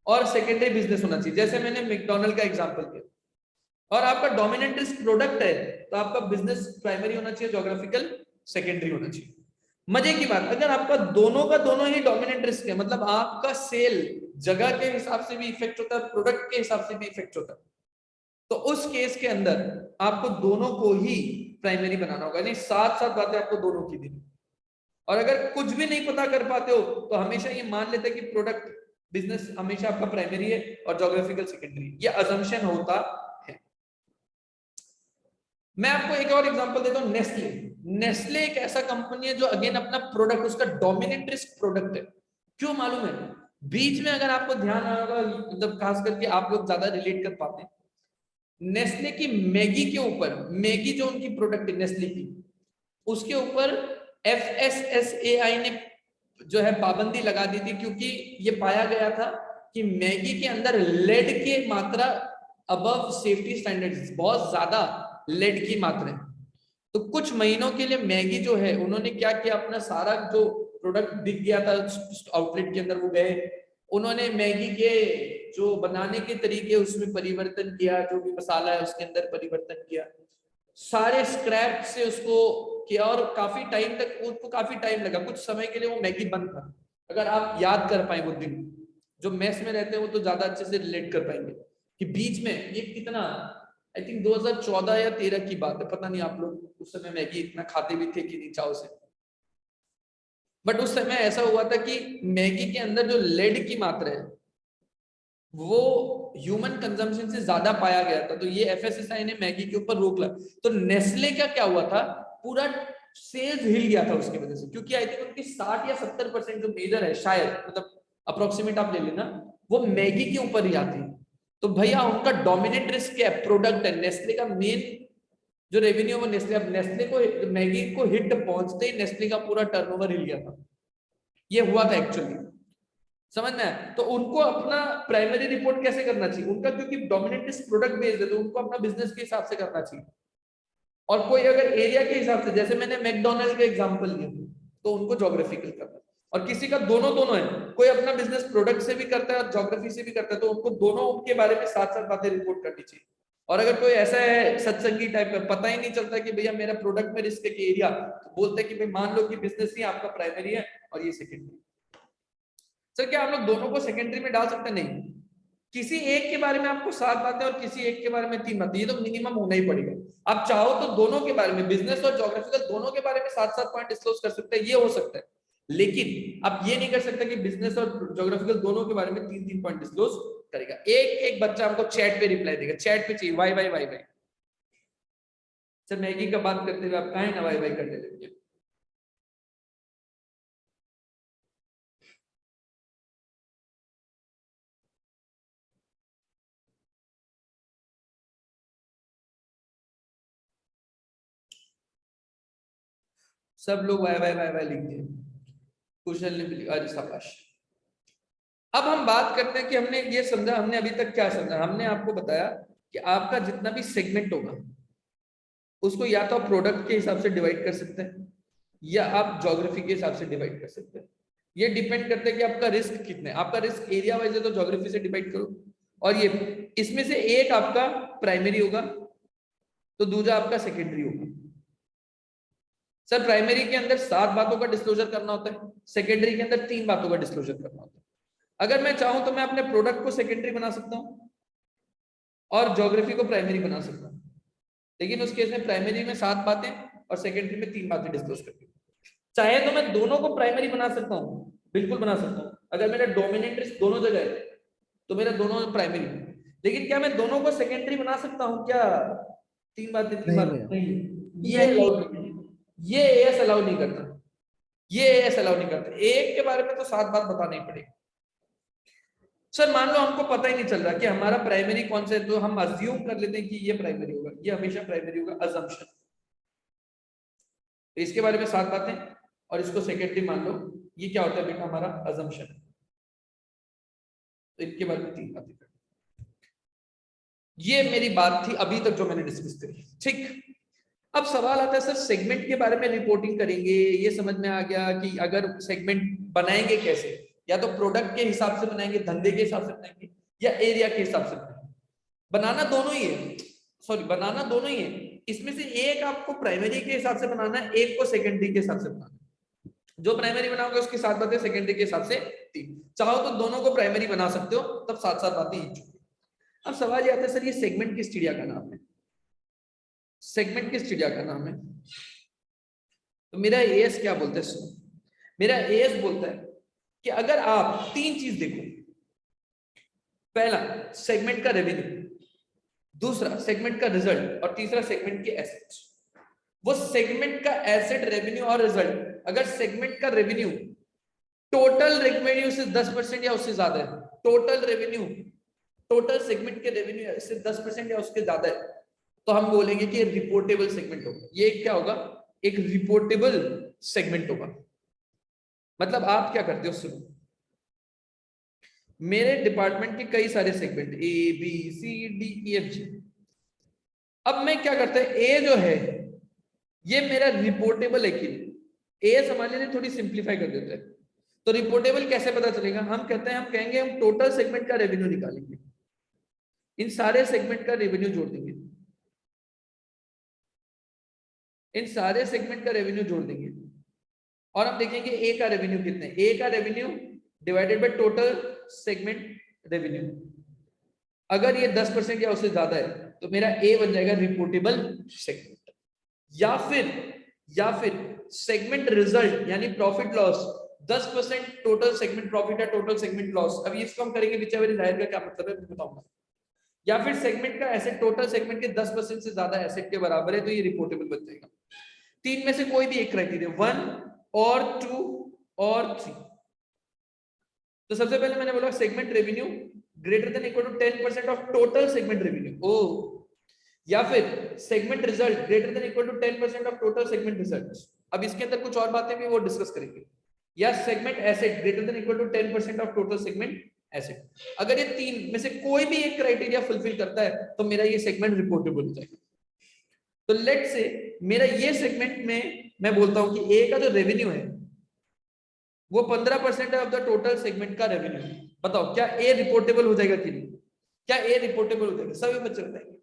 S1: और सेकेंडरी बिजनेस होना चाहिए, जैसे मैंने मैकडॉनल्ड का एग्जांपल दिया। और आपका डोमिनेंट रिस्क प्रोडक्ट है तो आपका बिजनेस प्राइमरी होना चाहिए, ज्योग्राफिकल सेकेंडरी होना चाहिए। मजे की बात, अगर आपका दोनों का दोनों ही डोमिनेंट रिस्क है, मतलब आपका सेल जगह के हिसाब से भी इफेक्ट होता है, प्रोडक्ट के हिसाब से भी इफेक्ट होता है, तो उस केस के अंदर आपको दोनों को ही प्राइमरी बनाना होगा, यानी 7 बातें आपको दोनों की देनी। और अगर कुछ भी नहीं पता कर पाते हो तो हमेशा ये मान लेते हैं कि प्रोडक्ट बिजनेस हमेशा आपका प्राइमरी है और ज्योग्राफिकल सेकेंडरी, ये अजम्पशन होता है। मैं आपको एक और एग्जांपल देता हूं, नेस्ले। नेस्ले एक ऐसा कंपनी है जो अगेन अपना प्रोडक्ट, उसका डोमिनेंट रिस्क प्रोडक्ट है। क्यों मालूम है? बीच में अगर आपको ध्यान आएगा, मतलब खास करके आप लोग ज्यादा रिलेट कर पाते हैं, नेस्ले की मैगी के ऊपर, मैगी जो उनकी प्रोडक्ट है नेस्ले की, उसके ऊपर FSSAI ने जो है पाबंदी लगा दी थी, क्योंकि ये पाया गया था कि मैगी के अंदर लेड की मात्रा अबव सेफ्टी स्टैंडर्ड्स, बहुत ज्यादा लेड की मात्रा है। तो कुछ महीनों के लिए मैगी जो है, उन्होंने क्या किया, अपना सारा जो प्रोडक्ट दिख गया था आउटलेट के अंदर, वो गए, उन्होंने मैगी के जो बनाने के तरीके उसमें परिवर्तन किया, जो भी मसाला है उसके अंदर परिवर्तन किया, सारे स्क्रैप से उसको किया, और काफी टाइम तक उसको काफी टाइम लगा, कुछ समय के लिए वो मैगी बंद था। अगर आप याद कर पाए वो दिन, जो मेस में रहते हैं वो तो ज्यादा अच्छे से रिलेट कर पाएंगे कि बीच में ये कितना, आई थिंक 2014 या 13 की बात है, पता नहीं आप लोग उस समय मैगी इतना खाते भी थे कि नहीं चाव से, बट उस समय ऐसा हुआ था कि मैगी के अंदर जो लेड की मात्रा है वो ह्यूमन कंजम्पशन से ज्यादा पाया गया था, तो ये FSSAI ने मैगी के ऊपर रोक लगा। तो नेस्ले का क्या हुआ था, पूरा सेल्स हिल गया था उसकी वजह से, क्योंकि आई थिंक उनकी 60 या 70% जो मेजर है, शायद मतलब अप्रोक्सीमेट आप ले लेना, वो मैगी के ऊपर ही आती है। तो भैया उनका डोमिनेंट रिस्क क्या है, प्रोडक्ट है। नेस्ले का मेन जो रेवेन्यू वो नेस्ले, अब नेस्ले को मैगी को हिट पहुंचते ही नेस्ले का पूरा टर्नओवर हिल गया था, ये हुआ था एक्चुअली, समझ में आया? तो उनको अपना प्राइमरी रिपोर्ट कैसे करना चाहिए उनका, क्योंकि डोमिनेंट इस प्रोडक्ट बेस्ड है, तो उनको अपना बिजनेस के हिसाब से करना चाहिए। और कोई अगर एरिया के हिसाब से, जैसे मैंने मैकडॉनल्ड का एग्जांपल लिया, तो उनको ज्योग्राफिकल करना। और किसी का दोनों दोनों है, कोई अपना बिजनेस प्रोडक्ट से भी करता है और ज्योग्राफी से भी करता है, तो उनको दोनों के बारे में 7 बातें रिपोर्ट करनी चाहिए। और अगर कोई ऐसा है सत्संगी टाइप का, पता ही नहीं चलता कि भैया मेरा प्रोडक्ट में रिस्क है कि एरिया, तो बोलते हैं कि भाई मान लो कि बिजनेस ही आपका प्राइमरी है और ये सेकेंडरी। सर क्या हम लोग दोनों को सेकेंडरी में डाल सकते हैं? नहीं, किसी एक के बारे में आपको 7 बातें और किसी एक के बारे में 3 बातें, ये तो मिनिमम होना ही पड़ेगा। आप चाहो तो दोनों के बारे में, बिजनेस और ज्योग्राफिकल दोनों के बारे में 7 पॉइंट डिस्क्लोज कर सकते हैं, ये हो सकता है। लेकिन आप ये नहीं कर सकते कि बिजनेस और ज्योग्राफिकल दोनों के बारे में 3 पॉइंट डिस्क्लोज करेगा। एक एक बच्चा हमको चैट पे रिप्लाई देगा, चैट पे चाहिए Y Y Y Y. Sir Maggi का बात करते हुए आप काहे ना वाई वाई करने लगे? सब लोग वाई वाई वाई वाई लिख दिए, कुशल ने भी लिखा, अरे शाबाश। अब हम बात करते हैं कि हमने ये समझा, हमने अभी तक क्या समझा? हमने आपको बताया कि आपका जितना भी सेगमेंट होगा उसको या तो आप प्रोडक्ट के हिसाब से डिवाइड कर सकते हैं या आप ज्योग्राफी के हिसाब से डिवाइड कर सकते हैं। ये डिपेंड करता है कि आपका रिस्क कितना है। आपका रिस्क एरिया वाइज है तो ज्योग्राफी से डिवाइड करो, और ये इसमें से एक आपका प्राइमरी होगा तो दूसरा आपका सेकेंडरी होगा। सर प्राइमरी के अंदर 7 बातों का डिस्क्लोजर करना होता है, सेकेंडरी के अंदर 3 बातों का डिस्क्लोजर करना होता है। अगर मैं चाहूं तो मैं अपने प्रोडक्ट को सेकेंडरी बना सकता हूं और ज्योग्राफी को प्राइमरी बना सकता हूं, लेकिन उस केस में प्राइमरी में 7 बातें और सेकेंडरी में 3 बातें डिस्क्लोज करती हूँ। चाहे तो मैं दोनों को प्राइमरी बना सकता हूँ, बिल्कुल बना सकता हूँ। अगर मेरा डोमिनेंट रिस्क दोनों जगह है तो मेरा दोनों प्राइमरी, लेकिन क्या मैं दोनों को सेकेंडरी बना सकता हूँ क्या? 3 बातें 3
S3: नहीं
S1: बातें
S3: भैया।
S1: नहीं, ये अलाउ नहीं, ये एएस अलाउ नहीं करता, ये एएस अलाउ नहीं करता। एक के बारे में तो 7 बात बताना ही पड़ेगा। सर मान लो हमको पता ही नहीं चल रहा कि हमारा प्राइमरी कौन सा है, तो हम अज्यूम कर लेते हैं कि ये प्राइमरी होगा, ये हमेशा प्राइमरी होगा, अजम्पशन। तो इसके बारे में 7 बातें और इसको सेकेंडरी मान लो, ये क्या होता है बेटा? हमारा अजम्पशन। तो इनके बारे में 3 बातें कर, ये मेरी बात थी अभी तक जो मैंने डिस्कस करी, ठीक। अब सवाल आता है सर सेगमेंट के बारे में रिपोर्टिंग करेंगे, ये समझ में आ गया कि अगर सेगमेंट बनाएंगे कैसे, या तो प्रोडक्ट के हिसाब से बनाएंगे, धंधे के हिसाब से बनाएंगे, या एरिया के हिसाब से बनाएंगे। बनाना दोनों ही है, सॉरी बनाना दोनों ही है। इसमें से एक आपको प्राइमरी के हिसाब से बनाना है, एक को सेकेंडरी के हिसाब से बनाना है। जो प्राइमरी बनाओगे उसकी 7 बातें, सेकेंडरी के हिसाब से 3। चाहो तो दोनों को प्राइमरी बना सकते हो, तब 7-7 बातें ही। अब सवाल ये आता है सर ये सेगमेंट किस चिड़िया का नाम है? सेगमेंट किस चिड़िया का नाम है? तो मेरा एएस क्या बोलता है? सुनो, मेरा एएस बोलता है कि अगर आप 3 चीज देखो, पहला सेगमेंट का रेवेन्यू, दूसरा सेगमेंट का रिजल्ट, और तीसरा सेगमेंट के एसेट्स। वो सेगमेंट का एसेट, रेवेन्यू और रिजल्ट, अगर सेगमेंट का रेवेन्यू टोटल रेवेन्यू से 10% या उससे ज्यादा है, टोटल रेवेन्यू, टोटल सेगमेंट के रेवेन्यू से 10% या उसके ज्यादा है, तो हम बोलेंगे कि रिपोर्टेबल सेगमेंट होगा। ये क्या होगा? एक रिपोर्टेबल सेगमेंट होगा। मतलब आप क्या करते हो? सुनो, मेरे डिपार्टमेंट के कई सारे segment A B C D E F G. अब मैं क्या करता है, ए जो है ये मेरा रिपोर्टेबल है कि नहीं? ए हमारे लिए थोड़ी सिंप्लीफाई कर देता है। तो रिपोर्टेबल कैसे पता चलेगा? हम कहते हैं, हम कहेंगे हम टोटल सेगमेंट का रेवेन्यू निकालेंगे, इन सारे सेगमेंट का रेवेन्यू जोड़ देंगे, इन सारे सेगमेंट का रेवेन्यू जोड़ देंगे, और हम देखेंगे ए का रेवेन्यू कितना है। ए का revenue divided by total segment revenue, अगर ये 10% या उससे ज्यादा है तो मेरा ए बन जाएगा रिपोर्टेबल सेगमेंट। या फिर सेगमेंट रिजल्ट यानी profit loss 10% total segment profit है, टोटल सेगमेंट लॉस। अभी इसको हम करेंगे विचेवर इज हायर का क्या मतलब है मैं बताऊंगा। या फिर सेगमेंट का एसेट टोटल सेगमेंट के 10% से ज्यादा एसेट के बराबर है, तो ये रिपोर्टेबल बन जाएगा। 3 में से कोई भी एक क्राइटेरिया, 1 और 2 और 3। तो सबसे पहले मैंने बोला segment revenue greater than equal to 10% of total segment revenue, ओ। या फिर segment result greater than equal to 10% of total segment results. अब इसके अंदर कुछ और बातें भी वो डिस्कस करेंगे। या segment asset greater than equal to 10% of total segment asset. अगर ये 3 में से कोई भी एक क्राइटेरिया फुलफिल करता है तो मेरा ये सेगमेंट रिपोर्टेबल हो जाएगा। तो लेट्स से मेरा ये सेगमेंट में मैं बोलता हूं कि ए का जो रेवेन्यू है वो 15% है ऑफ द टोटल सेगमेंट का रेवेन्यू। बताओ क्या ए रिपोर्टेबल हो जाएगा कि नहीं? क्या ए रिपोर्टेबल हो जाएगा? सभी बच्चे बताएंगे।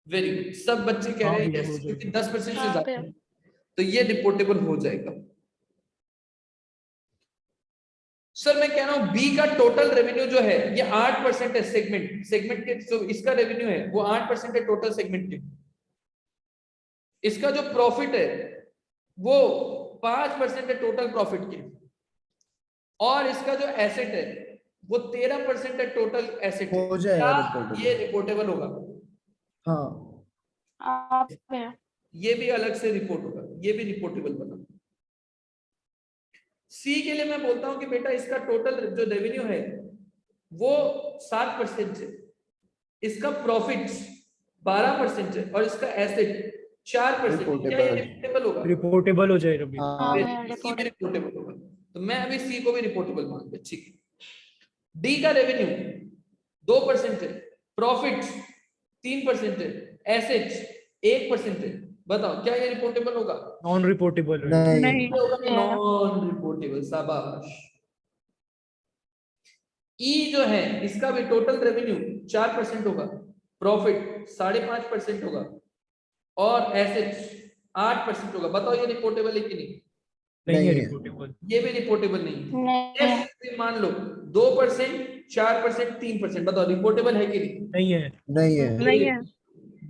S1: वेरी गुड, सब बच्चे कह रहे हैं yes, क्योंकि 10% से
S4: हाँ
S1: ज्यादा
S4: भैया।
S1: है, तो ये रिपोर्टेबल हो जाएगा। सर मैं कह रहा हूं बी का टोटल रेवेन्यू जो है ये 8% है, सेगमेंट के जो इसका रेवेन्यू है वो 8% है टोटल सेगमेंट के। इसका जो प्रॉफिट है वो 5% है टोटल प्रॉफिट के, और इसका जो एसेट है वो 13% है टोटल एसेट।
S3: हो जाएगा रिपोर्टेबल।
S1: ये रिपोर्टेबल होगा?
S3: हाँ
S4: आप हैं।
S1: ये भी अलग से रिपोर्ट होगा, ये भी रिपोर्टेबल बना। सी के लिए मैं बोलता हूं कि बेटा इसका टोटल जो रेवेन्यू है वो 7% है, इसका प्रॉफिट 12% है और इसका एसेट 4%। क्या ये
S3: Reportable।
S1: रिपोर्टेबल होगा?
S2: रिपोर्टेबल हो जाए रवि।
S4: हाँ
S3: हाँ
S4: भैया
S1: सी भी
S4: रिपोर्ट।
S1: रिपोर्टेबल होगा, तो मैं अभी सी को भी रिपोर्टेबल मान लिया, ठीक है। डी का रेवेन्यू 2% है, प्रॉफिट 3% है, एसेट 1% है, बताओ क्या ये रिपोर्टेबल होगा?
S2: नॉन रिपोर्टेबल है।
S3: नहीं
S4: नहीं भैया।
S1: नॉन रिपोर्टेबल, शाबाश। ई जो है इसका भी टोटल रेवेन्यू 4% होगा, प्रॉफिट 5.5% होगा और एसेट्स 8% होगा, बताओ ये रिपोर्टेबल है कि नहीं?
S2: नहीं है
S3: नहीं है।
S2: रिपोर्टेबल।
S1: ये भी रिपोर्टेबल नहीं है।
S4: नहीं है।
S1: एफ मान लो 2%, 4%, 3%, बताओ रिपोर्टेबल है कि नहीं?
S2: नहीं है।
S3: नहीं है।
S4: नहीं है।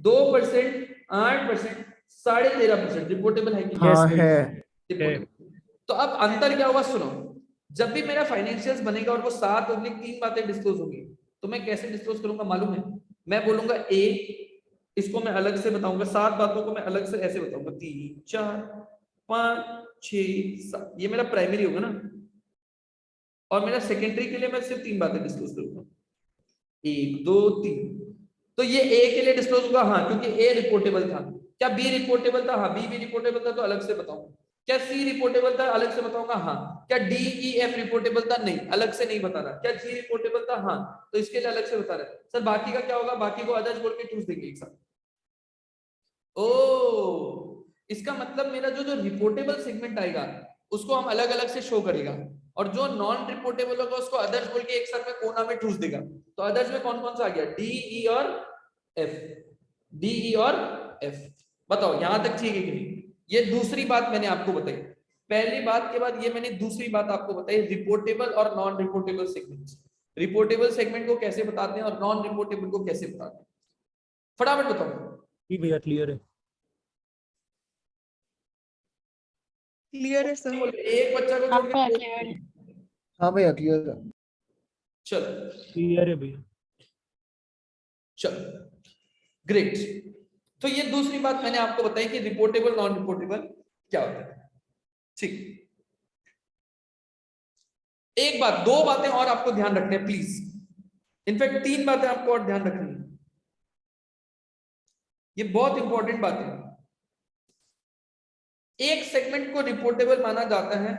S1: 2%, 8%, 13.5% रिपोर्टेबल है कि नहीं?
S3: हाँ
S2: Yes,
S3: है।
S1: रिपोर्टेबल। तो अब अंतर क्या होगा सुनो, जब भी मेरा फाइनेंशियल्स बनेगा और वो 7/3 बातें डिस्क्लोज होंगी, तो मैं कैसे डिस्क्लोज करूंगा मालूम है? मैं बोलूंगा ए, इसको मैं अलग से बताऊंगा, 7 बातों को मैं अलग से ऐसे बताऊंगा, 3, 4, 5, 6, 7, ये मेरा प्राइमरी होगा ना, और मेरा सेकेंडरी के लिए मैं सिर्फ 3 बातें डिस्क्लोज करूंगा, 1, 2, 3। तो ये ए के लिए डिस्क्लोज होगा, हाँ, क्योंकि ए रिपोर्टेबल था। क्या बी रिपोर्टेबल था? हाँ, बी भी रिपोर्टेबल था, तो अलग से बताऊंगा। क्या सी रिपोर्टेबल था? अलग से बताऊंगा, हाँ। क्या डी ई एफ रिपोर्टेबल था? नहीं, अलग से नहीं बता रहा। क्या जी रिपोर्टेबल था? हाँ, तो इसके लिए अलग से बता रहा है। सर बाकी का क्या होगा? बाकी को अदर्स बोल के चूज देंगे एक साथ। ओ, इसका मतलब मेरा जो रिपोर्टेबल सेगमेंट आएगा उसको हम अलग अलग से शो करेगा, और जो नॉन रिपोर्टेबल होगा उसको अदर्स बोल के एक साथ में कोना में ठूस देगा। तो अदर्स में कौन कौन सा आ गया? डी ई और एफ, डी ई और एफ। बताओ यहां तक ठीक है कि नहीं? ये दूसरी बात मैंने आपको बताई। पहली बात के बाद ये मैंने दूसरी बात आपको बताई, रिपोर्टेबल और non reportable segments. Reportable segment को कैसे बताते हैं और नॉन रिपोर्टेबल को कैसे बताते हैं, फटाफट बताओ।
S2: जी भैया क्लियर है।
S5: क्लियर है सर।
S1: एक बच्चा को छोड़
S4: आप हैं
S1: के
S4: क्लियर।
S3: हाँ भैया क्लियर है।
S1: चलो
S2: क्लियर है भैया।
S1: चलो ग्रेट। तो ये दूसरी बात मैंने आपको बताई कि रिपोर्टेबल नॉन रिपोर्टेबल क्या होता है, ठीक। एक बात, 2 बातें और आपको ध्यान रखने हैं प्लीज, इनफैक्ट 3 बातें आपको और ध्यान रखनी है, ये बहुत इंपॉर्टेंट बात है। एक सेगमेंट को रिपोर्टेबल माना जाता है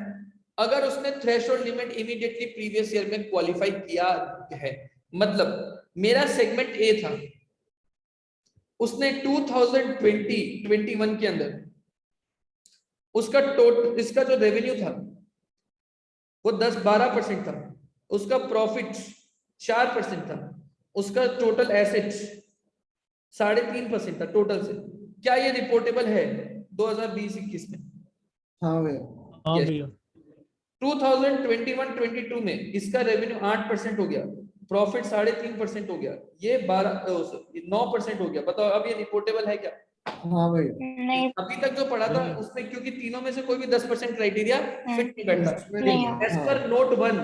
S1: अगर उसने threshold limit immediately previous year में क्वालिफाई किया है। मतलब मेरा सेगमेंट ए था, उसने 2020-21 के अंदर उसका इसका जो रेवेन्यू था वो 10-12% था, उसका प्रॉफिट 4% था, उसका टोटल एसेट्स 3.5% था टोटल से। क्या ये रिपोर्टेबल है 2020-21 में?
S3: हाँ भैया।
S2: हाँ
S1: Yes.
S2: भैया।
S1: 2021-22 में इसका रेवेन्यू 8% हो गया, प्रॉफिट 3.5% हो गया, ये 9% हो गया। बताओ अब ये रिपोर्टेबल है क्या?
S3: हाँ भैया।
S4: नहीं
S1: अभी तक जो पढ़ा था उसमें, क्योंकि तीनों में से कोई भी 10% क्राइटेरिया फिट नहीं बैठता।
S3: इसमें
S4: नहीं
S3: हाँ।
S1: एज पर नोट 1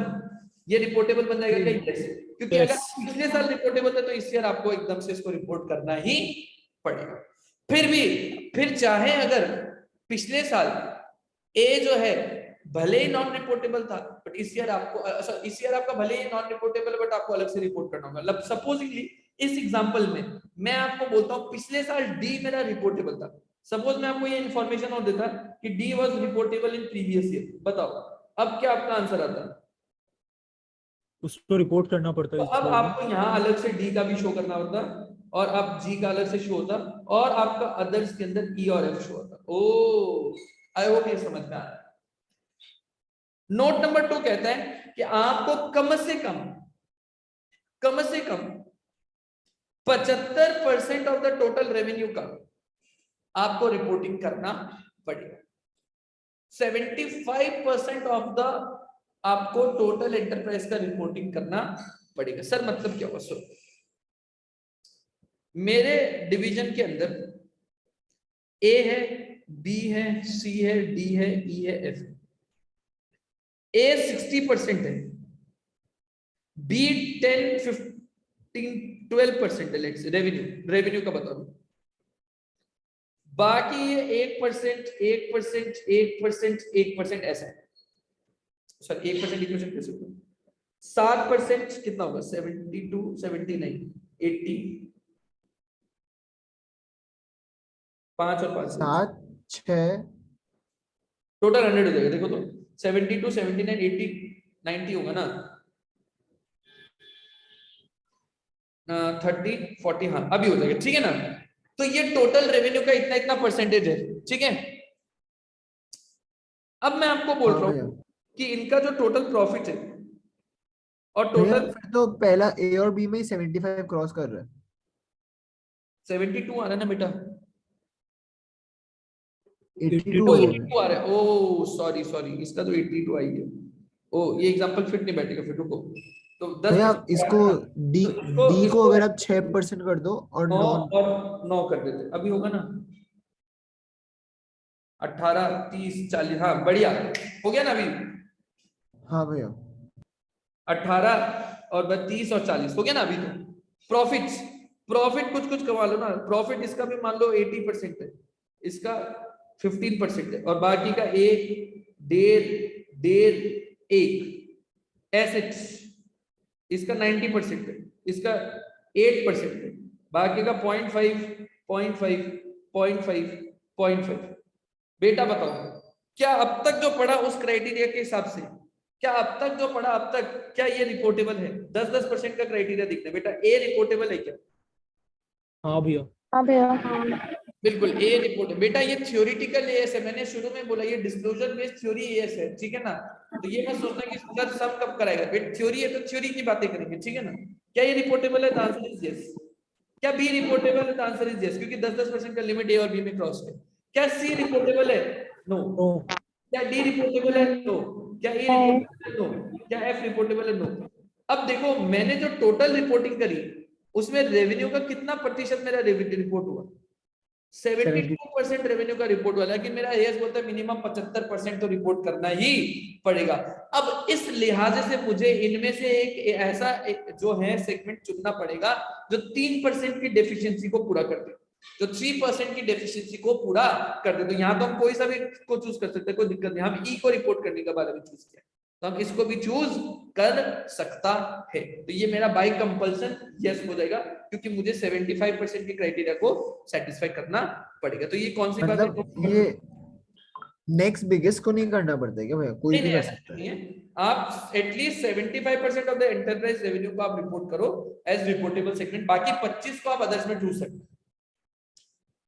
S1: ये रिपोर्टेबल बन जाएगा क्या? यस, क्योंकि अगर
S2: Yes.
S1: पिछले साल रिपोर्टेबल था तो इस ईयर आपको एकदम से इसको रिपोर्ट करना ही पड़ेगा। फिर चाहे अगर पिछले साल ए जो है भले ही नॉन रिपोर्टेबल था, बट इस ईयर आपका भले ही नॉन रिपोर्टेबल बट आपको अलग से रिपोर्ट करना होगा। मतलब सपोजिंगली इस एग्जांपल में मैं आपको बोलता हूं पिछले साल डी मेरा रिपोर्टेबल था, सपोज मैं आपको ये इन्फॉर्मेशन और देता कि D was reportable in previous year, बताओ अब क्या आपका आंसर आता?
S2: उसको रिपोर्ट करना पड़ता
S1: तो
S2: है इस
S1: अब
S2: बार में।
S1: आपको यहाँ अलग से डी का भी शो करना होता और अब जी का अलग से शो होता और आपका अदर्स के अंदर ई और एफ शो होता। ओ आई होप ये समझ में आ रहा है। नोट नंबर 2 कहता है कि आपको कम से कम 75% ऑफ द टोटल रेवेन्यू का आपको रिपोर्टिंग करना पड़ेगा। 75% ऑफ द आपको टोटल एंटरप्राइज का रिपोर्टिंग करना पड़ेगा। सर मतलब क्या होगा? सर मेरे डिवीजन के अंदर ए है, बी है, सी है, डी है, ई है, एफ है। ए 60% है, बी 10-15 12% है, लेट्स से रेवेन्यू का बता दो, बाकी ये 1%, 1%, 1%, 1% ऐसा है। सर 1% इक्वेशन कैसे होगा? 7% कितना होगा? 72, 79, 80, 5 और 5
S3: 7 6
S1: टोटल 100 हो जाएगा। देखो तो 72, 79, 80, 90 होगा ना, 30, 40, हाँ अभी हो जाएगा, ठीक है ना। तो ये टोटल रेवेन्यू का इतना इतना परसेंटेज है, ठीक है। अब मैं आपको बोल
S3: हाँ
S1: रहा
S3: भैया।
S1: हूँ कि इनका जो टोटल प्रॉफिट है और
S3: भैया
S1: टोटल
S3: फिर तो पहला ए और बी में ही 75 क्रॉस कर रहा है।
S1: 72 आ रहा है ना बेटा,
S3: 82
S1: वो
S3: हो गया
S1: 82 आ रहा है। ओ सॉरी सॉरी, इसका तो 82 आई है। ओ ये एग्जांपल फिट नहीं बैठेगा, फिर रुको। तो
S3: भैया
S1: 10%
S3: आप इसको डी
S1: तो इसको
S3: डी को
S1: इसको
S3: अगर आप 6% कर दो और
S1: 9
S3: नॉन
S1: और 9 कर देते, अभी होगा ना 18, 30, 40, हाँ बढ़िया हो गया ना अभी।
S3: हाँ भैया
S1: 18 और 30 और 40 हो गया ना अभी। तो प्रॉफिट कुछ कुछ कमा लो ना। प्रॉफिट इसका भी मान लो 80% है, इसका 15% है, और बाकी का 1, 1.5, 1 एसेट्स इसका 90% है, इसका 8% है, बाकी का 0.5, 0.5, 0.5, 0.5। बेटा बताओ, क्या अब तक जो पढ़ा उस क्राइटेरिया के हिसाब से, क्या अब तक जो पढ़ा अब तक, क्या ये रिपोर्टेबल है? 10% का क्राइटेरिया दिखता है बेटा, ए रिपोर्टेबल है क्या?
S2: हाँ भैया।
S4: हाँ भैया हाँ।
S1: बिल्कुल ए रिपोर्ट बेटा, ये थ्योरेटिकल एएस है, मैंने शुरू में बोला ये डिस्क्लोजर बेस्ड थ्योरी एएस है, ठीक है ना। तो ये मैं सोचता कि सर सब कब कराएगा, बेटा थ्योरी है तो थ्योरी की बातें करेंगे, ठीक है ना। क्या ये रिपोर्टेबल है? The answer is yes. क्या बी रिपोर्टेबल है? द आंसर इज यस, क्योंकि 10% का लिमिट ए और बी में क्रॉस है। क्या सी रिपोर्टेबल है? नो।
S2: नो।
S1: क्या डी रिपोर्टेबल है? नो। क्या ए
S4: नहीं।
S1: रिपोर्टेबल है? नो। क्या एफ रिपोर्टेबल है? नो। अब देखो मैंने जो टोटल रिपोर्टिंग करी उसमें रेवेन्यू का कितना प्रतिशत मेरा रिपोर्ट हुआ? 72% रेवेन्यू का रिपोर्ट हुआ, लेकिन मेरा एएस बोलता है मिनिमम 75% तो रिपोर्ट करना ही पड़ेगा। अब इस लिहाज से मुझे इनमें से ऐसा जो है सेगमेंट चुनना पड़ेगा जो 3% की डेफिशिएंसी को पूरा कर दे, जो 3% की डेफिशिएंसी को पूरा कर दे। तो यहाँ तो हम कोई सा भी को चूज कर सकते हैं, कोई दिक्कत नहीं। हम ई को रिपोर्ट करने के बारे में चूज किया तो हम इसको भी चूज कर सकता है। तो ये मेरा बाय कंपल्सन यस हो जाएगा, क्योंकि मुझे 75% के क्राइटेरिया को सेटिस्फाई करना पड़ेगा। तो ये कौन सी बात है?
S3: मतलब ये नेक्स्ट बिगेस्ट को नहीं करना पड़ता है क्या भैया, कोई
S1: नहीं
S3: भी
S1: नहीं
S3: कर
S1: ऐसा
S3: सकता है?
S1: नहीं है, आप at least 75% of the enterprise revenue को आप रिपोर्ट करो एज रिपोर्टेबल सेगमेंट, बाकी 25 को आप अदर्स में चूज सकते हैं,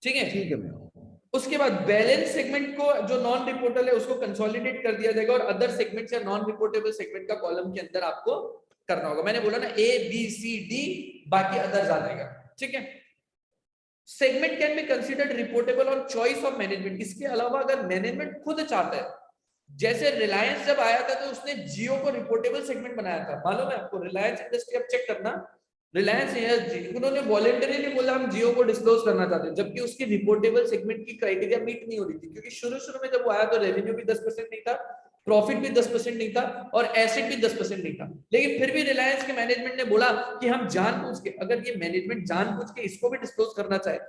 S1: ठीक है।
S3: ठीक है भैया।
S1: उसके बाद बैलेंस सेगमेंट को जो नॉन रिपोर्टेबल है उसको कंसोलिडेट कर दिया जाएगा और अदर सेगमेंट या नॉन रिपोर्टेबल सेगमेंट का कॉलम के अंदर आपको करना होगा। मैंने बोला ना ए बी सी डी, बाकी अदर्स आ जाएगा, ठीक है। Segment can be considered reportable on choice of management. इसके अलावा अगर मैनेजमेंट खुद चाहता है, जैसे रिलायंस जब आया था तो उसने जियो को रिपोर्टेबल सेगमेंट बनाया था, मालूम है आपको। रिलायंस इंडस्ट्री आप चेक करना, रिलायंस एनर्जी उन्होंने वॉलंटरीली बोला हम जियो को डिस्क्लोज करना चाहते हैं, जबकि उसकी रिपोर्टेबल सेगमेंट की क्राइटेरिया मीट नहीं हो रही थी, क्योंकि शुरू में जब वो आया तो रेवेन्यू भी 10% नहीं था, प्रॉफिट भी 10% नहीं था और एसेट भी 10% नहीं था। लेकिन फिर भी रिलायंस के मैनेजमेंट ने बोला कि हम जानबूझ के, अगर ये मैनेजमेंट जानबूझ के इसको भी डिस्क्लोज करना चाहे,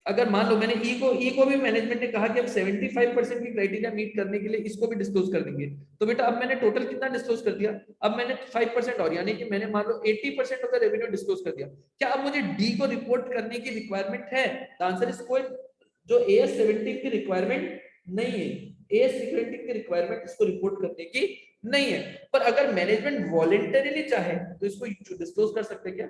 S1: अगर मान लो मैंने ई को भी मैनेजमेंट ने कहा कि हम 75% की क्राइटेरिया मीट करने के लिए इसको भी डिस्क्लोज कर देंगे, तो बेटा अब मैंने टोटल कितना डिस्क्लोज कर दिया? अब मैंने 5% और, यानी कि मैंने मान लो 80% ऑफ द रेवेन्यू डिस्क्लोज कर दिया। क्या अब मुझे डी को रिपोर्ट करने की रिक्वायरमेंट है? द आंसर इज कोई जो एएस 17 की रिक्वायरमेंट नहीं है, एएस 17 की रिक्वायरमेंट इसको रिपोर्ट करने की नहीं है। पर अगर मैनेजमेंट वॉलंटरीली चाहे तो इसको डिस्क्लोज कर सकते हैं। क्या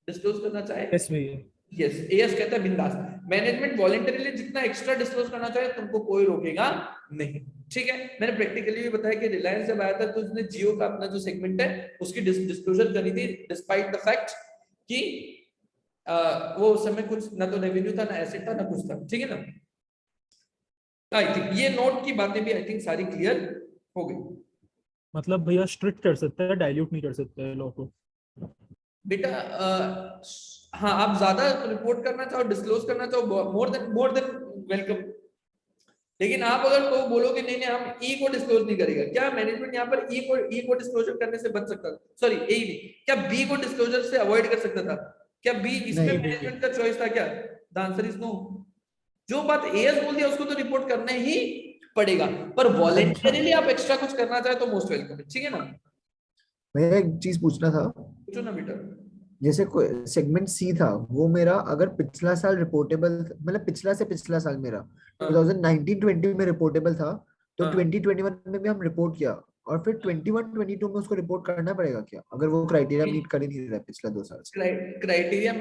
S1: डिस्क्लोज करना चाहे?
S2: यस भैया।
S1: यस, एएस कहता है बिंदास। मैनेजमेंट वॉलंटरीली जितना एक्स्ट्रा डिस्क्लोज करना चाहे तुमको कोई रोकेगा नहीं, ठीक है। मैंने प्रैक्टिकली भी बताया कि रिलायंस जब आया था तो उसने जियो का अपना जो सेगमेंट है उसकी डिस्क्लोजर करी थी, डिस्पाइट द फैक्ट कि वो उस समय कुछ ना तो रेवेन्यू था ना एसेट था ना कुछ था, ठीक है ना। आई थिंक ये नोट की बातें भी आई थिंक सारी क्लियर हो गई।
S2: मतलब भैया स्ट्रिक्ट कर सकता है, डाइल्यूट नहीं कर सकता है लॉ को।
S1: बेटा हाँ, आप ज्यादा रिपोर्ट करना चाहो, डिस्क्लोज करना चाहो, मोर देन वेलकम। लेकिन आप अगर तो बोलोगे नहीं नहीं हम ई को डिस्क्लोज नहीं करेगा, क्या मैनेजमेंट यहाँ पर ई को डिस्क्लोजर करने से बच सकता था? सॉरी ए ही नहीं, क्या बी को डिस्क्लोजर से अवॉइड कर सकता था? क्या बी इसमें
S3: नहीं,
S1: मैनेजमेंट का चॉइस था क्या? The answer is no. जो बात एएस बोल दिया उसको तो रिपोर्ट करना ही पड़ेगा, पर वॉलेंटरीली आप एक्स्ट्रा कुछ करना चाहे तो मोस्ट वेलकम है, ठीक है ना?
S3: मैं एक चीज पूछना था,
S1: पूछो ना बेटा।
S3: जैसे सेगमेंट सी था वो मेरा अगर पिछला साल रिपोर्टेबल, मतलब पिछला से पिछला साल मेरा
S1: हाँ।
S3: 2019-20 में रिपोर्टेबल था, तो
S1: हाँ।
S3: 2021 में भी हम रिपोर्ट किया, और फिर 21-22 में उसको रिपोर्ट करना पड़ेगा क्या, अगर वो क्राइटेरिया मीट कर ही नहीं रहा है पिछला 2 साल से?
S1: क्राइटेरिया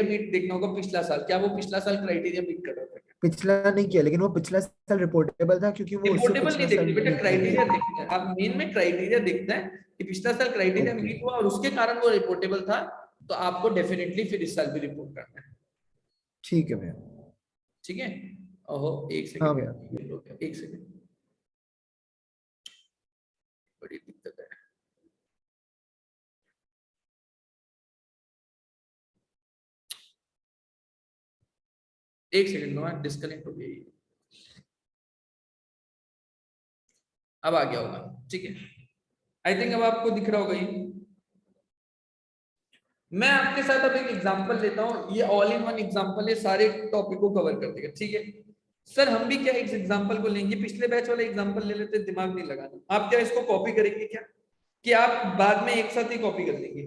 S1: मीट देखना होगा पिछला साल, क्या वो पिछला साल क्राइटेरिया मीट कर रहा था?
S3: पिछला नहीं किया, लेकिन वो पिछला साल रिपोर्टेबल था क्योंकि वो उससे
S1: रिपोर्टेबल नहीं
S3: पिछला साल
S1: देखते बेटा,
S3: meet नहीं
S1: क्राइटेरिया
S3: किया।
S1: देखते हैं आप, मेन में क्राइटेरिया देखते हैं कि पिछला साल क्राइटेरिया
S3: Okay.
S1: मीट हुआ और उसके कारण वो रिपोर्टेबल था, तो आपको डेफिनेटली फिर इस साल भी रिपोर्ट करना है,
S3: ठीक है भैया।
S1: ठीक है? ओहो एक
S3: हाँ
S1: सेकंड,
S3: भैया।
S1: एक सेकंड, बड़ी दिक्कत है। एक सेकंड में डिस्कनेक्ट हो गई, अब आ गया होगा, ठीक है? आई थिंक अब आपको दिख रहा होगा ये। मैं आपके साथ अब एक एग्जांपल लेता हूं, ये ऑल इन वन एग्जांपल है, सारे टॉपिक को कवर कर देगा, ठीक है? सर हम भी क्या इस एग्जांपल को लेंगे, पिछले बैच वाला एग्जांपल ले लेते, दिमाग नहीं लगाना। आप क्या इसको कॉपी करेंगे क्या, कि आप बाद में एक साथ ही कॉपी कर लेंगे?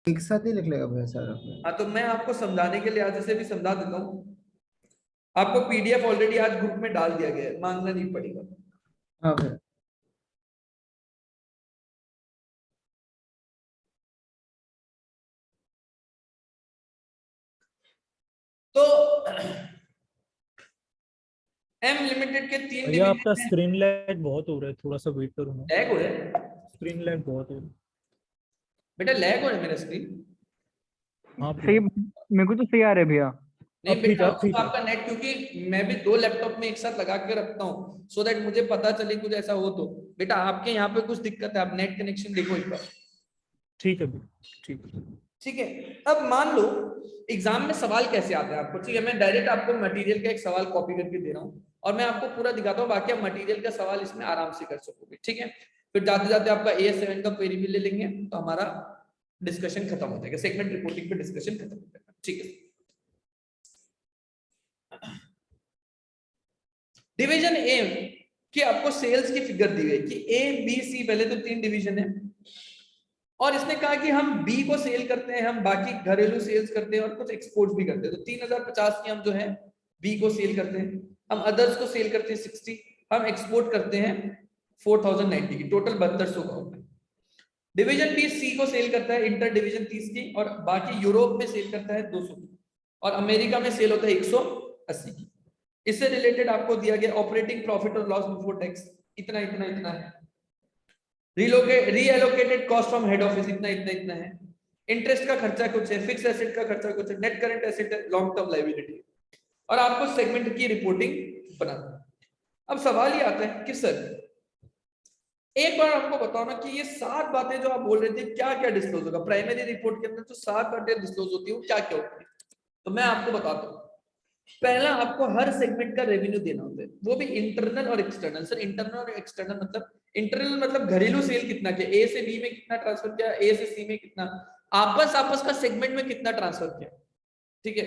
S3: एक साथ ही लिख लेगा भैया सारा।
S1: हाँ तो मैं आपको समझाने के लिए आज से भी समझा देता हूँ, आपको पीडीएफ ऑलरेडी आज ग्रुप में डाल दिया गया है, मांगना नहीं पड़ेगा।
S3: हाँ भैया।
S1: तो एम लिमिटेड के 3
S2: भैया आपका
S1: डिवीजन है।
S2: स्क्रीन लैग बहुत हो रहा है, थोड़ा सा वेट करो ना।
S1: लैग हो रहा है
S2: स्क्रीन लैग बहुत हो रहा है।
S1: बेटा, लैग हो रहा है मेरा स्क्रीन?
S2: हाँ
S6: सही, मेरे को तो सही आ रहा है भैया।
S1: नहीं
S2: अब ठीक
S1: बेटा,
S2: है, अब ठीक है।
S1: आपका नेट, क्योंकि मैं भी 2 लैपटॉप में एक साथ लगा के रखता हूँ सो दैट मुझे पता चले कुछ ऐसा हो तो। बेटा आपके यहाँ पे कुछ दिक्कत है, आप नेट कनेक्शन देखो एक बार,
S2: ठीक है भैया, ठीक है।
S1: ठीक है? अब मान लो एग्जाम में सवाल कैसे आते हैं आपको, ठीक है? मैं डायरेक्ट आपको मटेरियल का एक सवाल कॉपी करके दे रहा हूँ और मैं आपको पूरा दिखाता हूँ, बाकी आप मटेरियल का सवाल इसमें आराम से कर सकोगे, ठीक है? फिर जाते जाते आपका AS7 का क्वेरी भी ले लेंगे, तो हमारा डिस्कशन खत्म हो जाएगा, सेगमेंट रिपोर्टिंग पे डिस्कशन खत्म हो जाएगा, ठीक है? डिवीजन ए की आपको सेल्स की फिगर दी गई कि ABC पहले तो 3 डिवीजन है, और इसने कहा कि हम बी को सेल करते हैं, हम बाकी घरेलू सेल्स करते हैं और कुछ एक्सपोर्ट भी करते हैं, तो 3050 की हम जो है बी को सेल करते हैं, हम अदर्स को सेल करते हैं 60, हम एक्सपोर्ट करते हैं 4090 की, टोटल 7200 का होता है। डिवीजन बी सी को सेल करता है इंटर डिवीजन 30 की, और बाकी यूरोप में सेल करता है 200 की, और अमेरिका में सेल होता है 180 की। इससे रिलेटेड आपको दिया गया ऑपरेटिंग प्रॉफिट और लॉस बिफोर टैक्स इतना इतना इतना है, रीएलोकेटेड कॉस्ट फ्रॉम हेड ऑफिस इतना इतना इतना है, इंटरेस्ट का खर्चा कुछ है, फिक्स एसेट का खर्चा कुछ है, नेट करंट एसेट है, लॉन्ग टर्म लायबिलिटी, और आपको सेगमेंट की रिपोर्टिंग बनाना है। अब सवाल ये आता है कि सर एक बार हमको बताओ ना कि ये 7 बातें जो आप बोल रहे थे क्या क्या डिस्क्लोज होगा प्राइमरी रिपोर्ट के अंदर, जो 7 बातें डिस्क्लोज होती है वो क्या क्या होती है? तो मैं आपको बताता हूँ। पहला, आपको हर सेगमेंट का रेवेन्यू देना होता है, वो भी इंटरनल और एक्सटर्नल। सर इंटरनल और एक्सटर्नल मतलब, इंटरनल मतलब घरेलू सेल कितना किया, ए से बी में कितना ट्रांसफर किया, ए से सी में कितना, आपस का सेगमेंट में कितना ट्रांसफर किया, ठीक है?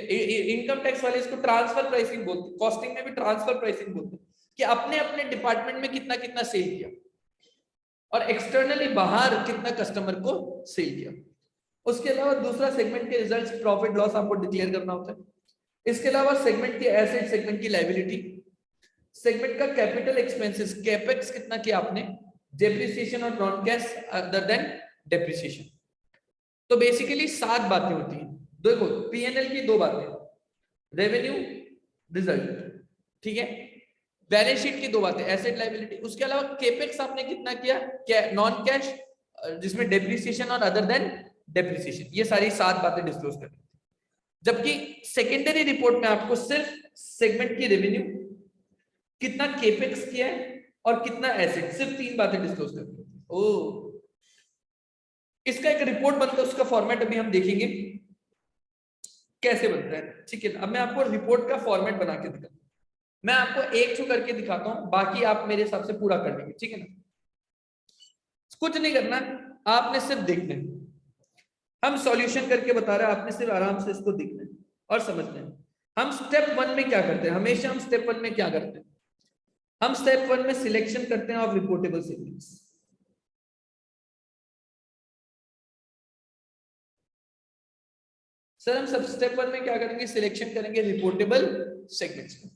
S1: इनकम टैक्स वाले इसको ट्रांसफर प्राइसिंग बोलते हैं, कॉस्टिंग में भी ट्रांसफर प्राइसिंग बोलते हैं, कि अपने अपने डिपार्टमेंट में कितना कितना सेल किया, और एक्सटर्नली बाहर कितना कस्टमर को सेल किया। उसके अलावा दूसरा, सेगमेंट के रिजल्ट्स प्रॉफिट लॉस आपको डिक्लेयर करना होता है। इसके अलावा सेगमेंट की एसेट, सेगमेंट की लायबिलिटी, सेगमेंट का कैपिटल एक्सपेंसेस, कैपेक्स कितना किया आपने, डेप्रिसिएशन और non cash other than depreciation. तो बेसिकली 7 बातें होती हैं। देखो P&L की 2 बातें, रेवेन्यू रिजल्ट, ठीक है? बैलेंस शीट की 2 बातें, एसेट लायबिलिटी। उसके अलावा केपेक्स आपने कितना किया, नॉन कैश, जिसमें डेप्रिसिएशन और अदर देन डेप्रिसिएशन, ये सारी 7 बातें डिस्क्लोज करनी। जबकि सेकेंडरी रिपोर्ट में आपको सिर्फ सेगमेंट की रेवेन्यू, कितना केपेक्स किया है और कितना एसेट, सिर्फ 3 बातें डिस्क्लोज करनी है। ओ, इसका एक रिपोर्ट बनता है, उसका फॉर्मेट अभी हम देखेंगे कैसे बनता है, ठीक है? अब मैं आपको रिपोर्ट का फॉर्मेट बना के दिखाऊंगा। मैं आपको एक छू करके दिखाता हूं, बाकी आप मेरे हिसाब से पूरा कर लेंगे, ठीक है ना। कुछ नहीं करना, आपने सिर्फ देखना है, हम सॉल्यूशन करके बता रहे हैं, आपने सिर्फ आराम से इसको देखना है और समझना है। हम स्टेप 1 में क्या करते हैं, हमेशा हम स्टेप 1 में क्या करते हैं, हम स्टेप 1 में सिलेक्शन करते हैं ऑफ रिपोर्टेबल सेगमेंट्स। सर हम सब स्टेप 1 में क्या करेंगे, सिलेक्शन करेंगे रिपोर्टेबल सेगमेंट्स में।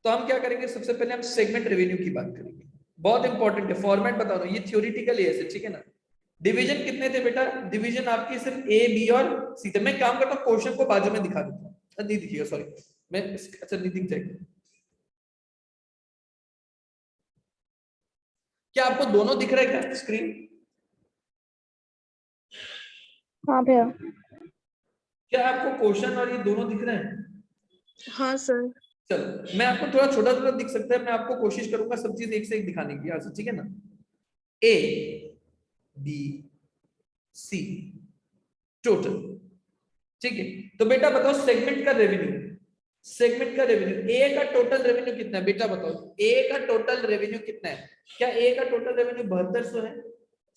S1: तो हम क्या करेंगे, सबसे पहले हम सेगमेंट रेवेन्यू की बात करेंगे, बहुत इंपॉर्टेंट है, फॉर्मेट बता दो, ये थ्योरेटिकल है, ठीक है ना। डिवीजन कितने थे बेटा, डिवीजन आपकी सिर्फ ए बी और सी थे। मैं काम करता हूँ क्वेश्चन को बाजू में दिखा देता हूँ, नहीं दिखेगा सॉरी, मैं अच्छा नहीं दिख जाएगा। क्या आपको दोनों दिख रहा है क्या स्क्रीन?
S4: हाँ भैया।
S1: क्या आपको क्वेश्चन और ये दोनों दिख रहे हैं?
S5: हाँ सर।
S1: चलो मैं आपको थोड़ा छोटा छोटा दिख सकता है, मैं आपको कोशिश करूंगा सब चीज एक से एक दिखाने की, यहाँ से, ठीक है ना। ए बी सी टोटल, ठीक है। तो बेटा बताओ सेगमेंट का रेवेन्यू, सेगमेंट का रेवेन्यू, ए का टोटल रेवेन्यू कितना है बेटा बताओ, ए का टोटल रेवेन्यू कितना है? क्या ए का टोटल रेवेन्यू 7200 है?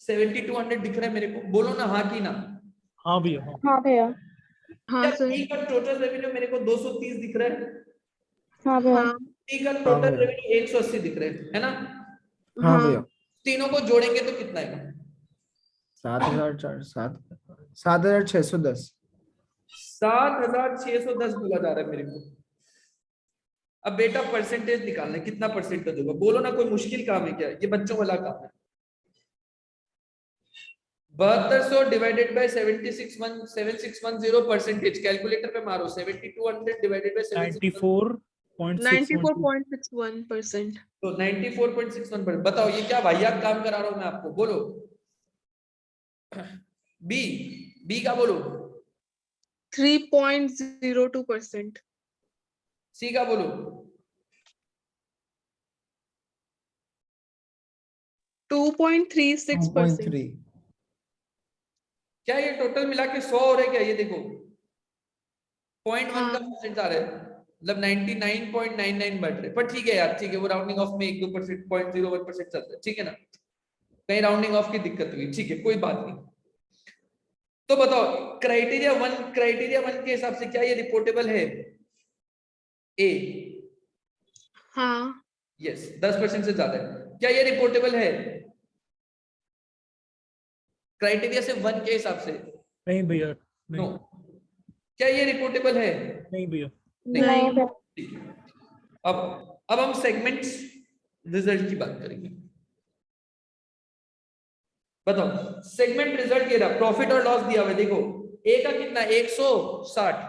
S1: 7200 दिख रहा है मेरे को, बोलो ना हाँ की ना।
S2: हाँ भैया हाँ।
S4: हाँ भैया।
S5: हाँ
S1: क्या
S5: सर।
S1: बी का टोटल रेवेन्यू मेरे को 230 दिख रहा है?
S4: हाँ भैया।
S5: हाँ
S1: सी का
S3: हाँ
S1: टोटल
S3: भैया।
S1: रेवेन्यू 180 दिख रहे है ना।
S3: हाँ
S5: हाँ
S3: भैया।
S1: तीनों को जोड़ेंगे तो कितना आएगा?
S3: 7,610।
S1: 7,610 बोला जा रहा है मेरे को। अब बेटा परसेंटेज निकालना है, कितना परसेंटेज होगा, बोलो ना, कोई मुश्किल काम है क्या, ये बच्चों वाला काम है। 7200 डिवाइडेड बाय 7610 परसेंटेज, कैलकुलेटर पे मारो, 7200 डिवाइडेड बाय 7610
S5: 94.61%।
S1: तो 94.61%। बताओ ये क्या वाहियात काम करा रहा हूं मैं आपको, बोलो। बी, बी का बोलो।
S5: 3.02%।
S1: सी का बोलो।
S5: 2.36%।
S3: 2.3।
S1: क्या ये टोटल मिला के 100 हो रहा है क्या, ये देखो 0.1 का
S5: हाँ।
S1: परसेंट आ रहा है, मतलब 99.99 बढ़ रहे, पर ठीक है यार, ठीक है, वो राउंडिंग ऑफ में 1-2% 0.01% चलता है, ठीक है ना, कहीं राउंडिंग ऑफ की दिक्कत हुई, ठीक है कोई बात नहीं। तो बताओ क्राइटेरिया 1 के हिसाब से क्या ये रिपोर्टेबल है? ए
S5: हाँ।
S1: यस, 10% से ज्यादा है, क्या ये रिपोर्टेबल है क्राइटेरिया से 1 के हिसाब से?
S2: नहीं भैया
S1: नो।
S2: नहीं।
S1: क्या ये रिपोर्टेबल है?
S2: नहीं भैया।
S4: नहीं भैया।
S1: ठीक है। अब हम सेगमेंट्स रिजल्ट की बात करेंगे। बताओ सेगमेंट रिजल्ट ये रहा, प्रॉफिट और लॉस दिया हुआ है, देखो ए का कितना 160,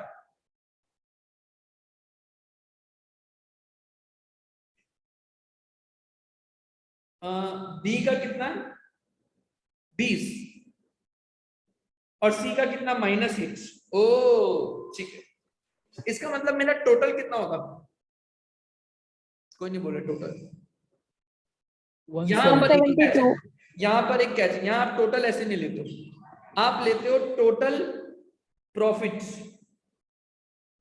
S1: बी का कितना 20 और सी का कितना -8। ओ ठीक है, इसका मतलब मेरा टोटल कितना होगा? कोई नहीं बोले टोटल। यहाँ पर एक कैच है,
S4: 172।
S1: यहाँ पर एक कैच है, यहाँ आप टोटल ऐसे नहीं लेते हो, आप लेते हो टोटल प्रॉफिट,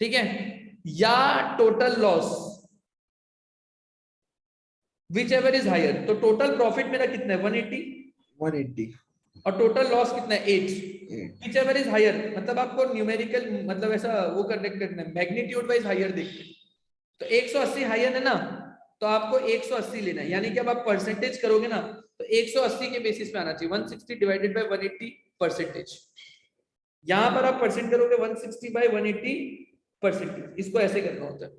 S1: ठीक है, या total loss, whichever is higher. तो टोटल प्रॉफिट मेरा कितना है 180 और टोटल लॉस कितना है 8, विच एवर इज हायर, मतलब आपको न्यूमेरिकल मतलब ऐसा वो करना है, मैग्नीट्यूड वाइज हायर देखते हैं। तो 180 हायर है ना, तो आपको 180 लेना है, यानी कि अब आप परसेंटेज करोगे ना तो 180 के बेसिस पे आना चाहिए, 160 डिवाइडेड बाय 180 परसेंटेज। यहां पर आप परसेंट करोगे 160 बाय 180 परसेंटेज, इसको ऐसे करना होता है।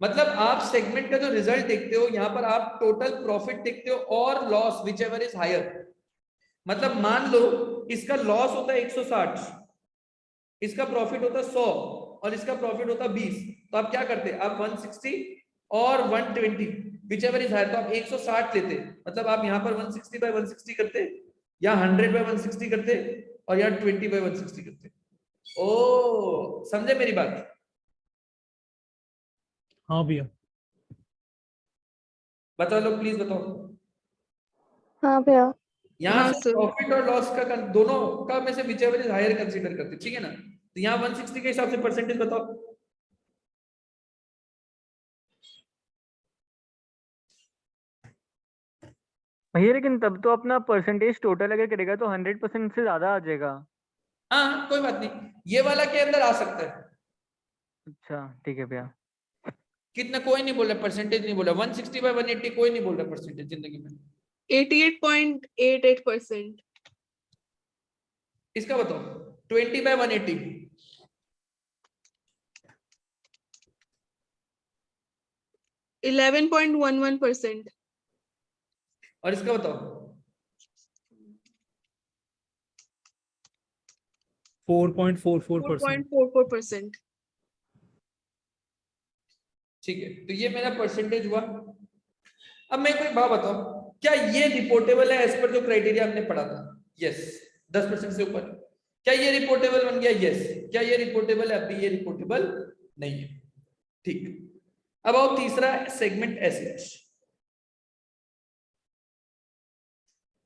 S1: मतलब आप सेगमेंट का जो रिजल्ट देखते हो, यहां पर आप टोटल प्रॉफिट देखते हो और loss whichever is higher. मतलब मान लो इसका लॉस होता है 160, इसका प्रॉफिट होता है 100 और इसका प्रॉफिट होता है 20, तो आप क्या करते, आप 160 और 120 विच एवर इज हायर, तो आप 160 लेते, मतलब आप यहाँ पर 160 बाय 160 करते, या 100 बाय 160 करते, और या 20 बाय 160 करते। ओ समझे मेरी बात?
S2: हाँ भैया।
S1: बताओ लोग प्लीज बताओ।
S4: हाँ भैया।
S1: यहाँ
S5: हाँ
S1: से
S5: सर।
S1: प्रॉफिट और लॉस का दोनों का में से whichever is higher consider करते, ठीक है ना। तो यहाँ 160 के हिसाब से परसेंटेज बताओ।
S6: भैया लेकिन तब तो अपना परसेंटेज टोटल अगर करेगा तो 100% से ज्यादा आ जाएगा।
S1: हाँ कोई बात नहीं, ये वाला के अंदर आ सकता है।
S6: अच्छा ठीक है भैया।
S1: कितना, कोई नहीं बोल रहा परसेंटेज, नहीं बोला 160/180, कोई नहीं बोल रहा परसेंटेज जिंदगी में।
S5: 88.88%।
S1: इसका बताओ 20/180,
S5: 11.11%।
S1: और इसका बताओ
S2: 4.44%.
S5: 4.44%।
S1: ठीक है, तो ये मेरा परसेंटेज हुआ। अब मैं कोई बात बताओ, क्या ये रिपोर्टेबल है एज पर जो क्राइटेरिया हमने पढ़ा था? यस, 10% से ऊपर। क्या ये रिपोर्टेबल बन गया? यस। क्या ये रिपोर्टेबल है? अभी ये रिपोर्टेबल नहीं है। ठीक, अब आओ तीसरा, सेगमेंट एसेट।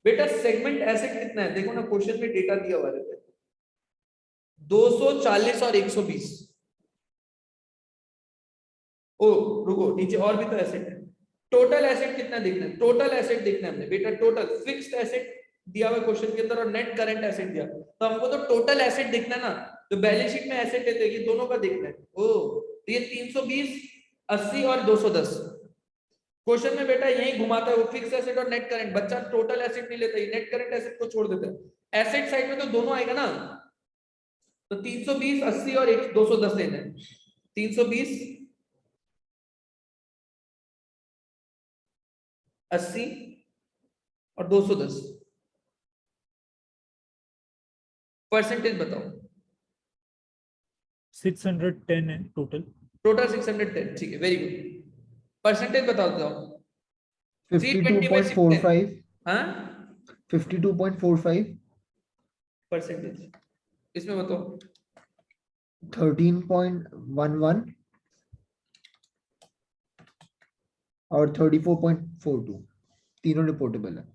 S1: बेटा सेगमेंट एसेट कितना है? देखो ना क्वेश्चन में डेटा दिया हुआ रहता है 240 और 120। ओ रुको, नीचे और भी तो एसेट है। टोटल एसेट कितना देखना है? टोटल एसेट देखना है हमने बेटा, टोटल फिक्स्ड एसेट दिया हुआ क्वेश्चन के अंदर और नेट करंट एसेट दिया, तो हमको तो टोटल एसेट देखना है ना। तो बैलेंस शीट में एसेट है तो ये दोनों का देखना है। ओ तो ये 320, 80 और 210। क्वेश्चन में बेटा यही घुमाता है वो, फिक्स एसेट और नेट करंट। बच्चा टोटल एसेट नहीं लेता, नेट करंट एसेट को छोड़ देता है। एसेट साइड में तो दोनों आएगा ना, तो 320, 80 और 210 लेना है। 320, 80 और 210। परसेंटेज बताओ।
S2: 610 है टोटल.
S1: टोटल 610, ठीक है, वेरी गुड। परसेंटेज बताओ बताओ। 320/610।
S3: 52.45.
S1: हाँ
S3: 52.45.
S1: परसेंटेज इसमें बताओ।
S3: 13.11 और 34.42. तीनों रिपोर्टेबल है।
S1: तो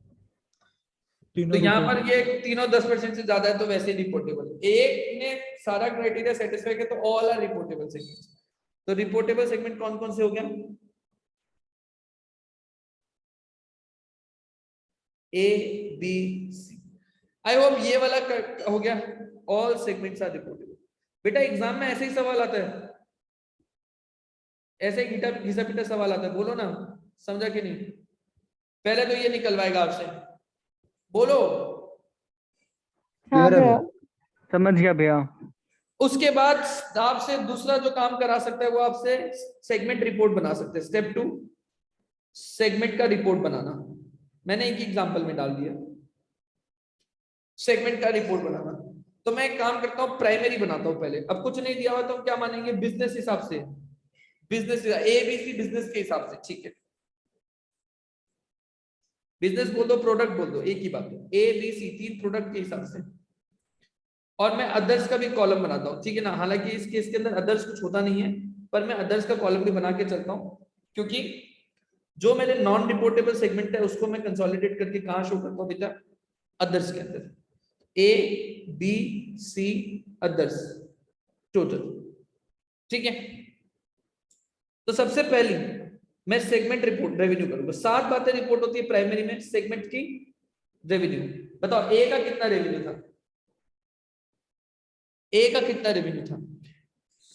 S2: तीनों
S1: यहाँ
S2: report.
S1: पर ये तीनों 10% से ज्यादा है तो वैसे रिपोर्टेबल। एक ने सारा क्राइटेरिया सेटिस्फाई किया तो ऑल आर रिपोर्टेबल सेगमेंट्स। तो रिपोर्टेबल सेगमेंट कौन कौन से हो गया? ए बी सी। आई होप ये वाला हो गया, ऑल सेगमेंट्स आर रिपोर्टेबल। बेटा एग्जाम में ऐसे ही सवाल आता है, ऐसे ही घिसा पिटा सवाल आता है, बोलो ना समझा कि नहीं? पहले तो ये निकलवाएगा आपसे, बोलो।
S4: हाँ
S3: क्लियर है
S4: भैया।
S3: भैया?
S6: समझ गया भैया।
S1: उसके बाद आपसे दूसरा जो काम करा सकता है वो आपसे सेगमेंट रिपोर्ट बना सकते हैं। स्टेप 2, सेगमेंट का रिपोर्ट बनाना। मैंने एक एग्जांपल में डाल दिया, सेगमेंट का रिपोर्ट बनाना। तो मैं एक काम करता हूं, प्राइमरी बनाता हूं पहले। अब कुछ नहीं दिया हुआ तो हम क्या मानेंगे? बिजनेस हिसाब से, बिजनेस ABC बिजनेस के हिसाब से, ठीक है। बिजनेस बोल दो, प्रोडक्ट बोल दो, एक ही बात है। ABC 3 प्रोडक्ट के हिसाब से। और मैं अदर्स का भी कॉलम बनाता हूँ, ठीक है ना। हालांकि इस केस के अंदर अदर्स कुछ होता नहीं है, पर मैं अदर्स का कॉलम भी बना के चलता हूँ, क्योंकि जो मेरे नॉन रिपोर्टेबल सेगमेंट है उसको मैं कंसोलिडेट करके कहाँ शो करता हूँ बेटा? अदर्स के अंदर। ABC अदर्स टोटल, ठीक है। तो सबसे पहली मैं सेगमेंट रिपोर्ट रेवेन्यू करूंगा। 7 बातें रिपोर्ट होती है प्राइमरी में सेगमेंट की। रेवेन्यू बताओ, ए का कितना रेवेन्यू था? ए का कितना रेवेन्यू था?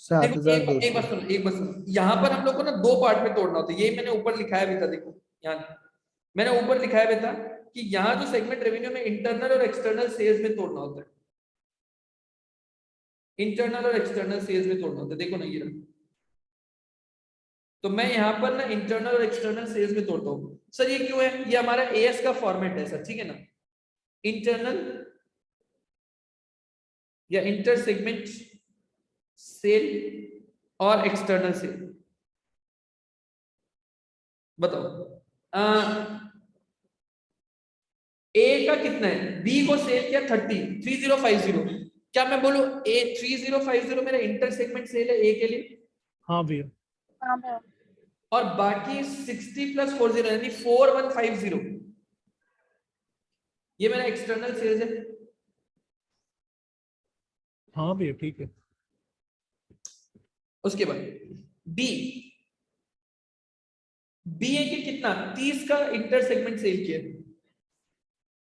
S1: देखो एक बात सुनो, एक बात सुनो। यहाँ पर हम लोग को ना 2 पार्ट में तोड़ना होता है। ये मैंने ऊपर लिखाया भी था, देखो यहाँ मैंने ऊपर लिखाया भी था कि यहाँ जो सेगमेंट रेवेन्यू में इंटरनल और एक्सटर्नल सेल्स में तोड़ना होता है। इंटरनल और एक्सटर्नल सेल्स में तोड़ना होता है, देखो ना ये रहा। तो मैं यहाँ पर ना इंटरनल और एक्सटर्नल सेल्स में तोड़ता हूँ। सर ये क्यों है? ये हमारा एएस का फॉर्मेट है सर, ठीक है ना। इंटरनल या इंटर सेगमेंट सेल और एक्सटर्नल सेल। बताओ ए का कितना है? बी को सेल किया 30 क्या मैं बोलूं ए 3050 मेरा इंटर सेगमेंट सेल है ए के लिए?
S2: हाँ भैया.
S4: हाँ भैया।
S1: और बाकी 60 + 40 यानी 4150 ये मेरा एक्सटर्नल सेल्स है।
S2: हाँ भैया ठीक है.
S1: उसके बाद बी, बी ए के कितना? 30 का इंटर सेगमेंट सेल किया,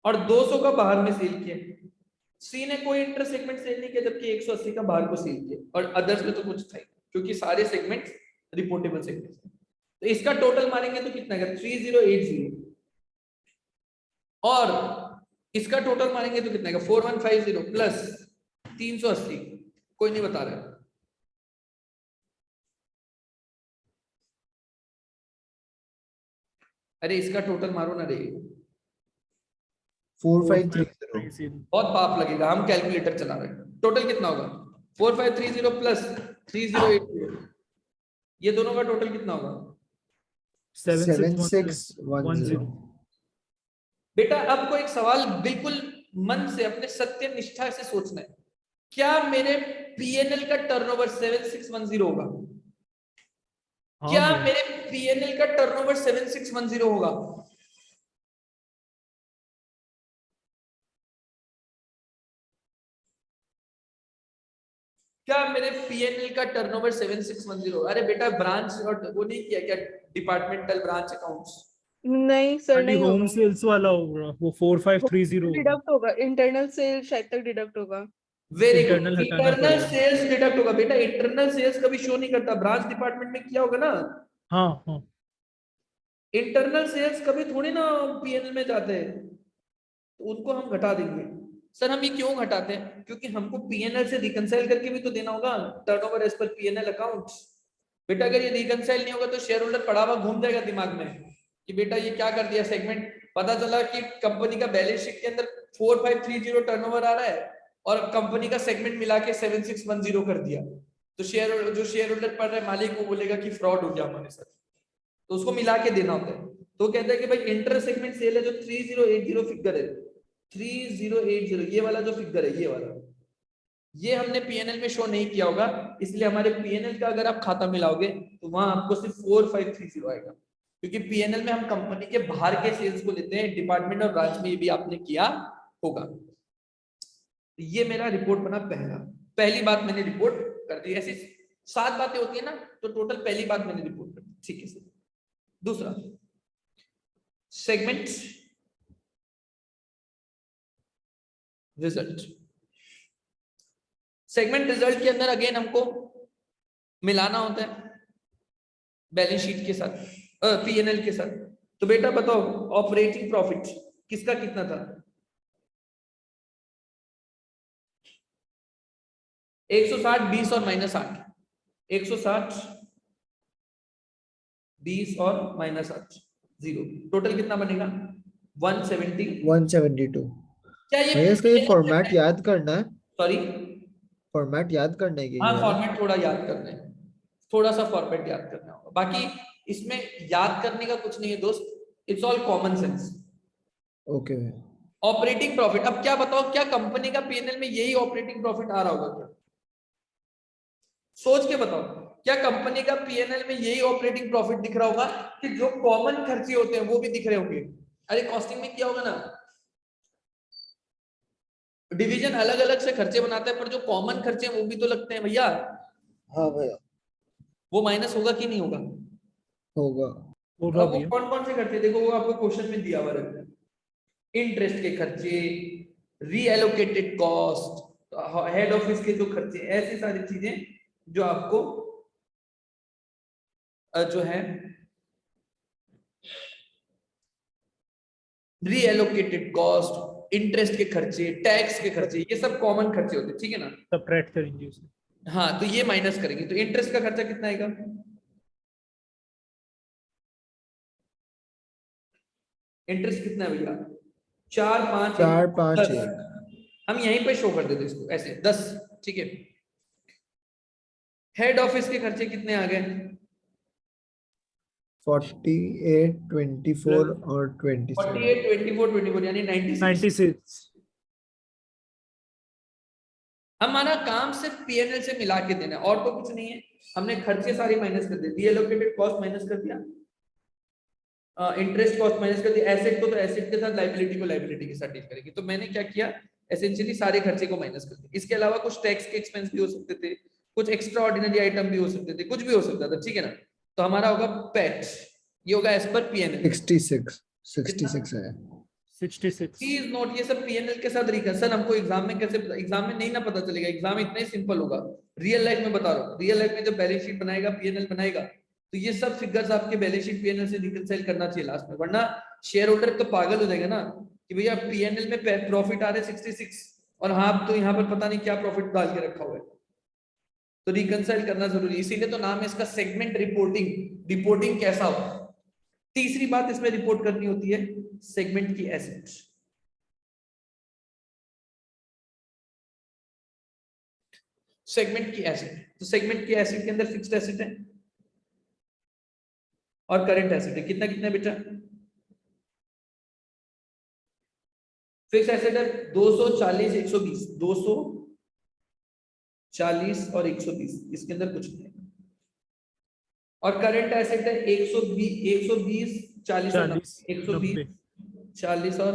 S1: और 200 का बाहर में सेल किया। सी ने कोई इंटर सेगमेंट सेल नहीं किया, जबकि 180 का बाहर को सेल किया, और अदर्स में तो कुछ था ही, क्योंकि सारे सेगमेंट्स रिपोर्टेबल सेगमेंट्स हैं। तो इसका टोटल मारेंगे तो कितना आएगा 3080, और इसका टोटल मारेंगे तो कितना आएगा 4150 प्लस 380, कोई नहीं बता रहा है। अरे इसका टोटल मारो ना रे,
S3: 4530
S1: बहुत पाप लगेगा, हम कैलकुलेटर चला रहे हैं। टोटल कितना होगा 4530 प्लस 3080, ये दोनों का टोटल कितना होगा?
S3: 7610।
S1: बेटा आपको एक सवाल बिल्कुल मन से अपने सत्य निष्ठा से सोचना है, क्या मेरे पीएनएल का टर्नओवर 7610 होगा? क्या मेरे पीएनएल का टर्नओवर 7610 होगा? क्या मेरे पीएनएल का टर्नओवर 7610 होगा? अरे बेटा ब्रांच और वो नहीं किया क्या, डिपार्टमेंटल ब्रांच अकाउंट्स?
S5: नहीं सर, नहीं
S2: होम
S5: होगा,
S2: सेल्स वाला होगा वो 4530
S5: डिडक्ट होगा, इंटरनल सेल शायद तक डिडक्ट होगा।
S1: वेरी गुड,
S2: Internal हटाना
S1: इंटरनल
S2: पड़ेगा।
S1: सेल्स डिडक्ट होगा। बेटा इंटरनल सेल्स कभी शो नहीं करता, ब्रांच डिपार्टमेंट में किया होगा ना।
S2: हाँ हाँ
S1: इंटरनल सेल्स कभी थोड़ी ना पीएनएल में जाते हैं, तो उनको हम घटा देंगे। सर हम ये क्यों घटाते हैं? क्योंकि हमको पीएनएल से रिकंसाइल करके भी तो देना होगा टर्नओवर एज पर पीएनएल अकाउंट्स। बेटा अगर ये रिकंसाइल नहीं होगा तो शेयर होल्डर पड़ा हुआ घूम जाएगा दिमाग में कि बेटा ये क्या कर दिया सेगमेंट। पता चला कि कंपनी का बैलेंस शीट के अंदर 4530 टर्नओवर आ रहा है और कंपनी का सेगमेंट मिला के 7610 कर दिया, तो जो शेयर होल्डर पड़ रहा है मालिक वो बोलेगा कि फ्रॉड हो गया हमारे साथ, तो उसको मिला के देना होता है। तो कहता है कि भाई इंटर सेगमेंट सेल है जो 3080 फिगर है, 3080 ये वाला जो फिगर है, ये वाला, ये हमने पीएनएल में शो नहीं किया होगा, इसलिए हमारे पीएनएल का अगर आप खाता मिलाओगे तो वहां आपको सिर्फ 4530 आएगा, क्योंकि पीएनएल में हम कंपनी के बाहर के सेल्स को लेते हैं, डिपार्टमेंट और ब्रांच में ये भी आपने किया होगा। ये मेरा रिपोर्ट बना पहली बात मैंने रिपोर्ट कर दी। ऐसी 7 बातें होती है ना, तो टोटल पहली बात मैंने रिपोर्ट कर दी, ठीक है सर। दूसरा सेगमेंट रिजल्ट। सेगमेंट रिजल्ट के अंदर अगेन हमको मिलाना होता है बैलेंस शीट के साथ, पीएनएल के साथ। तो बेटा बताओ ऑपरेटिंग प्रॉफिट किसका कितना था? 160 20 और -8, 160 20 और -8 0, टोटल कितना बनेगा 172। क्या ये
S3: भैया इसका ये फॉर्मेट याद करना है,
S1: सॉरी
S3: फॉर्मेट याद करने के
S1: हाँ
S3: लिए
S1: फॉर्मेट थोड़ा याद करना है, थोड़ा सा फॉर्मेट याद करना होगा, बाकी इसमें याद करने का कुछ नहीं है दोस्त, it's all common sense.
S3: Okay
S1: operating profit, अब क्या बताओ, क्या कंपनी का पीएनएल में यही ऑपरेटिंग प्रॉफिट आ रहा होगा क्या? सोच के बताओ, क्या कंपनी का पीएनएल में यही ऑपरेटिंग प्रॉफिट दिख रहा होगा कि जो कॉमन खर्चे होते हैं वो भी दिख रहे होंगे? अरे कॉस्टिंग में क्या होगा ना, डिवीजन अलग अलग से खर्चे बनाते हैं, पर जो कॉमन खर्चे हैं वो भी तो लगते हैं भैया।
S3: हाँ भैया
S1: वो माइनस होगा कि नहीं होगा?
S3: होगा।
S2: होगा
S1: अब वो
S2: भैया।
S1: कौन कौन से खर्चे देखो, वो आपको क्वेश्चन में दिया हुआ रहता है। इंटरेस्ट के खर्चे, रीएलोकेटेड कॉस्ट, हेड ऑफिस के जो खर्चे, ऐसी सारी चीजें जो आपको जो है रीएलोकेटेड कॉस्ट, इंटरेस्ट के खर्चे, टैक्स के खर्चे, ये सब कॉमन खर्चे होते हैं, ठीक है ना?
S2: सब्ट्रैक्ट करेंगे उसे।
S1: हाँ तो ये माइनस करेंगे, तो इंटरेस्ट का खर्चा कितना आएगा? इंटरेस्ट कितना है भैया? 4 5
S3: 4 5
S1: 10।
S3: 1
S1: हम यहीं पे शो कर देते इसको ऐसे 10, ठीक है। हेड ऑफिस के खर्चे कितने आ गए?
S3: 48 24 और 27
S1: 48 24 यानी 96।
S2: 96।
S1: हमारा काम सिर्फ पीएनएल से मिला के देना है और तो कुछ नहीं है। हमने खर्चे सारी माइनस कर दिए, रीएलोकेटेड कॉस्ट माइनस कर दिया, इंटरेस्ट कॉस्ट माइनस कर दिया, एसेट को तो एसेट के साथ, लाइबिलिटी को लाइबिलिटी के साथ डील करेंगे। तो मैंने क्या किया, एसेंशियली सारे खर्चे को माइनस कर दिया। इसके अलावा कुछ टैक्स के एक्सपेंस भी हो सकते थे, कुछ एक्स्ट्रा ऑर्डिनरी आइटम भी हो सकते थे, कुछ भी हो सकता था, ठीक है ना? तो हमारा होगा पैट, ये होगा एज पर पीएनएल
S3: 66 है।
S2: 66
S1: प्लीज नोट, ये सब पीएनएल के साथ रिकंसल हमको एग्जाम में कैसे, एग्जाम में नहीं ना पता चलेगा, एग्जाम इतना ही सिंपल होगा। रियल लाइफ में बता रहा हूँ, रियल लाइफ में जब बैलेंस शीट बनाएगा, पीएनएल बनाएगा, तो ये सब फिगर्स आपके बैलेंस शीट पीएनएल से रिकंसाइल करना चाहिए लास्ट में, वरना शेयर होल्डर तो पागल हो जाएगा ना कि भैया पीएनएल में प्रॉफिट आ रहे 66 और हाँ तो यहाँ पर पता नहीं क्या प्रॉफिट डाल के रखा हुआ है। तो रिकंसाइल करना जरूरी, इसीलिए तो नाम है इसका सेगमेंट रिपोर्टिंग। रिपोर्टिंग कैसा हो? तीसरी बात इसमें रिपोर्ट करनी होती है सेगमेंट की एसेट। सेगमेंट की एसेट, तो सेगमेंट की एसेट के अंदर फिक्स्ड एसेट है और करंट एसेट है। कितना कितना बेटा? फिक्स एसेट है 240 120, 240 और 120, इसके अंदर कुछ नहीं है। और करंट एसेट है 120 40 और 90, 120 40 और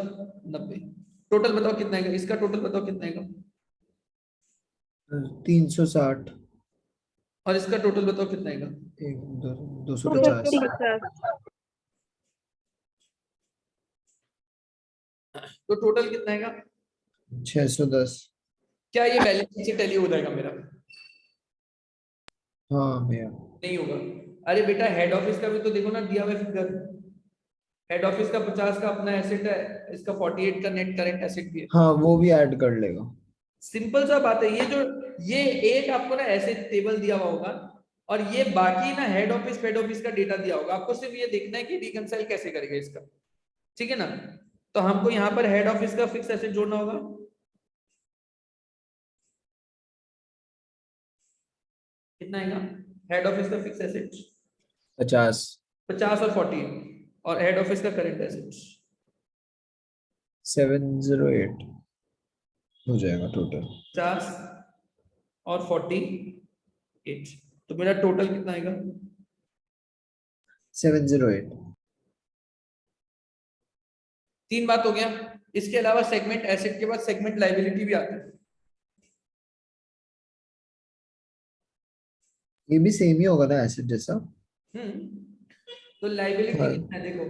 S1: 90। टोटल बताओ कितना है इसका? टोटल बताओ कितना है?
S3: 360।
S1: और इसका टोटल बताओ कितना है?
S3: 250।
S4: 250।
S1: तो टोटल कितना है?
S3: 610।
S1: क्या ये बैलेंस शीट से टैली हो जाएगा मेरा?
S3: हाँ भैया।
S1: नहीं होगा। अरे बेटा हेड ऑफिस का भी तो देखो ना दिया हुआ फिगर। हेड ऑफिस का 50 का अपना एसेट है, इसका 48 का नेट करंट एसेट भी है।
S3: हाँ वो भी ऐड कर लेगा।
S1: सिंपल सा बात है। ये एक आपको ना ऐसे टेबल दिया हुआ होगा और ये बाकी ना हेड ऑफिस का डेटा दिया होगा। आपको सिर्फ ये देखना है कि रिकंसाइल कैसे करेगा इसका, ठीक है ना? तो हमको यहाँ पर हेड ऑफिस का फिक्स एसेट जोड़ना होगा। कितना आएगा हेड ऑफिस का फिक्स एसेट? 50 और 40 और हेड ऑफिस का करंट एसेट
S3: 708 हो जाएगा टोटल।
S1: 50 और 48, तो मेरा टोटल कितना आएगा?
S3: 708।
S1: तीन बात हो गया। इसके अलावा सेगमेंट एसेट के बाद सेगमेंट लायबिलिटी भी आता है।
S3: ये भी सेम ही होगा ना एसेट जैसा?
S1: तो लायबिलिटी
S3: हाँ।
S1: कितना है देखो,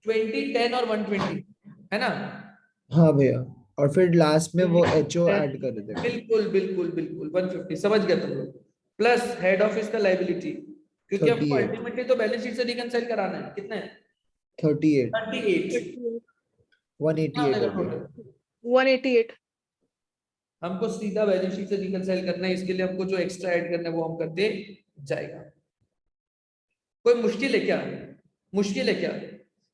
S1: 20 10 और 120 है ना?
S3: हाँ भैया, और फिर लास्ट में वो एचओ ऐड कर देते हैं।
S1: बिल्कुल बिल्कुल बिल्कुल 150, समझ गया तुम लोग। प्लस हेड ऑफिस का लायबिलिटी, क्योंकि हमको
S3: 38।
S1: अल्टीमेटली तो बैलेंस शीट से रिकंसाइल कराना है। कितना है?
S3: 38।
S1: 38।
S3: 188 हो गया।
S5: 188।
S1: हमको सीधा बैलेंस शीट से रिकंसाइल करना है, इसके लिए हमको जो एक्स्ट्रा ऐड करना है वो हम करते जाएगा। कोई मुश्किल है क्या? मुश्किल है क्या?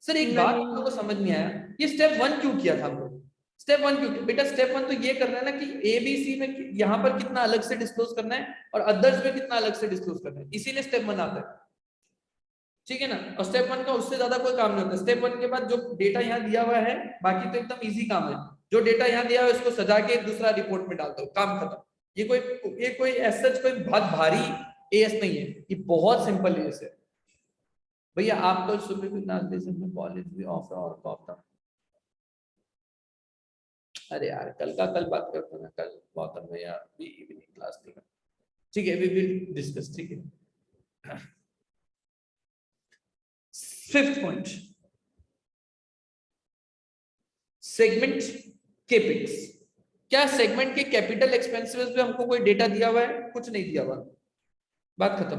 S1: सर एक बात हम लोगों को समझ नहीं आया, ये स्टेप 1 क्यों किया था हम लोग? स्टेप 1 क्यों किया? बेटा स्टेप 1 तो ये करना है ना कि एबीसी में यहाँ पर कितना अलग से डिस्क्लोज करना है और अदर्स में कितना अलग से डिस्क्लोज करना है, इसीलिए स्टेप 1 आता है, ठीक है ना? और स्टेप 1 का उससे ज्यादा कोई काम नहीं होता। स्टेप 1 के बाद जो डेटा यहाँ दिया हुआ है बाकी तो एकदम इजी काम है। जो डेटा यहाँ दिया हुआ है उसको सजा के दूसरा रिपोर्ट में डाल दो, काम खत्म। ये कोई ऐसा कोई बहुत भारी एएस नहीं है, ये बहुत सिंपल एएस है भैया। आप तो सुबह भी नाजदेशन में कॉलेज भी ऑफ है और ऑफ था। अरे यार कल का कल बात करते हैं, कल गौतम भैया भी इवनिंग क्लास लेगा, ठीक है? वी विल डिस्कस, ठीक है? Fifth point, segment capex. क्या सेगमेंट के कैपिटल एक्सपेंसेस पे हमको कोई डेटा दिया हुआ है? कुछ नहीं दिया हुआ, बात खत्म।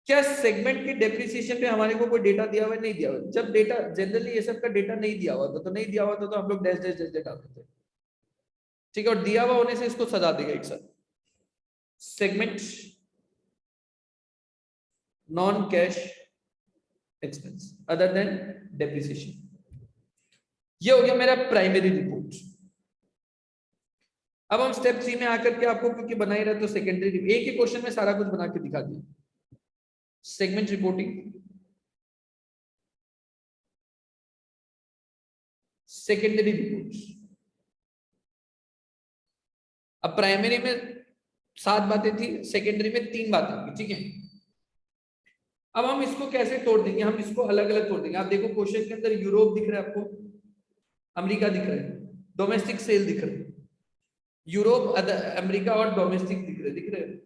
S1: क्या सेगमेंट के डेप्रिसिएशन पे हमारे को कोई डेटा दिया हुआ है? नहीं दिया हुआ। जब डेटा जनरली ये सब का डेटा नहीं दिया हुआ था तो नहीं दिया हुआ था तो हम लोग डैश डैश डैश डाल देते, ठीक है? और दिया हुआ होने से इसको सजा देगा एक साथ। Segment non cash expense other than depreciation. ये हो गया मेरा प्राइमरी रिपोर्ट। अब हम स्टेप 3 में आकर के आपको क्योंकि बना ही रहे तो सेकेंडरी, एक ही क्वेश्चन में सारा कुछ बना के दिखा दिया। Segment reporting, secondary report. अब प्राइमरी में 7 बातें थी, सेकेंडरी में 3 बातें थी, ठीक है? अब हम इसको कैसे तोड़ देंगे? हम इसको अलग अलग तोड़ देंगे। आप देखो क्वेश्चन के अंदर यूरोप दिख रहा है आपको, अमेरिका दिख रहा है, डोमेस्टिक सेल दिख रहा है। यूरोप अमेरिका और डोमेस्टिक दिख रहे हैं।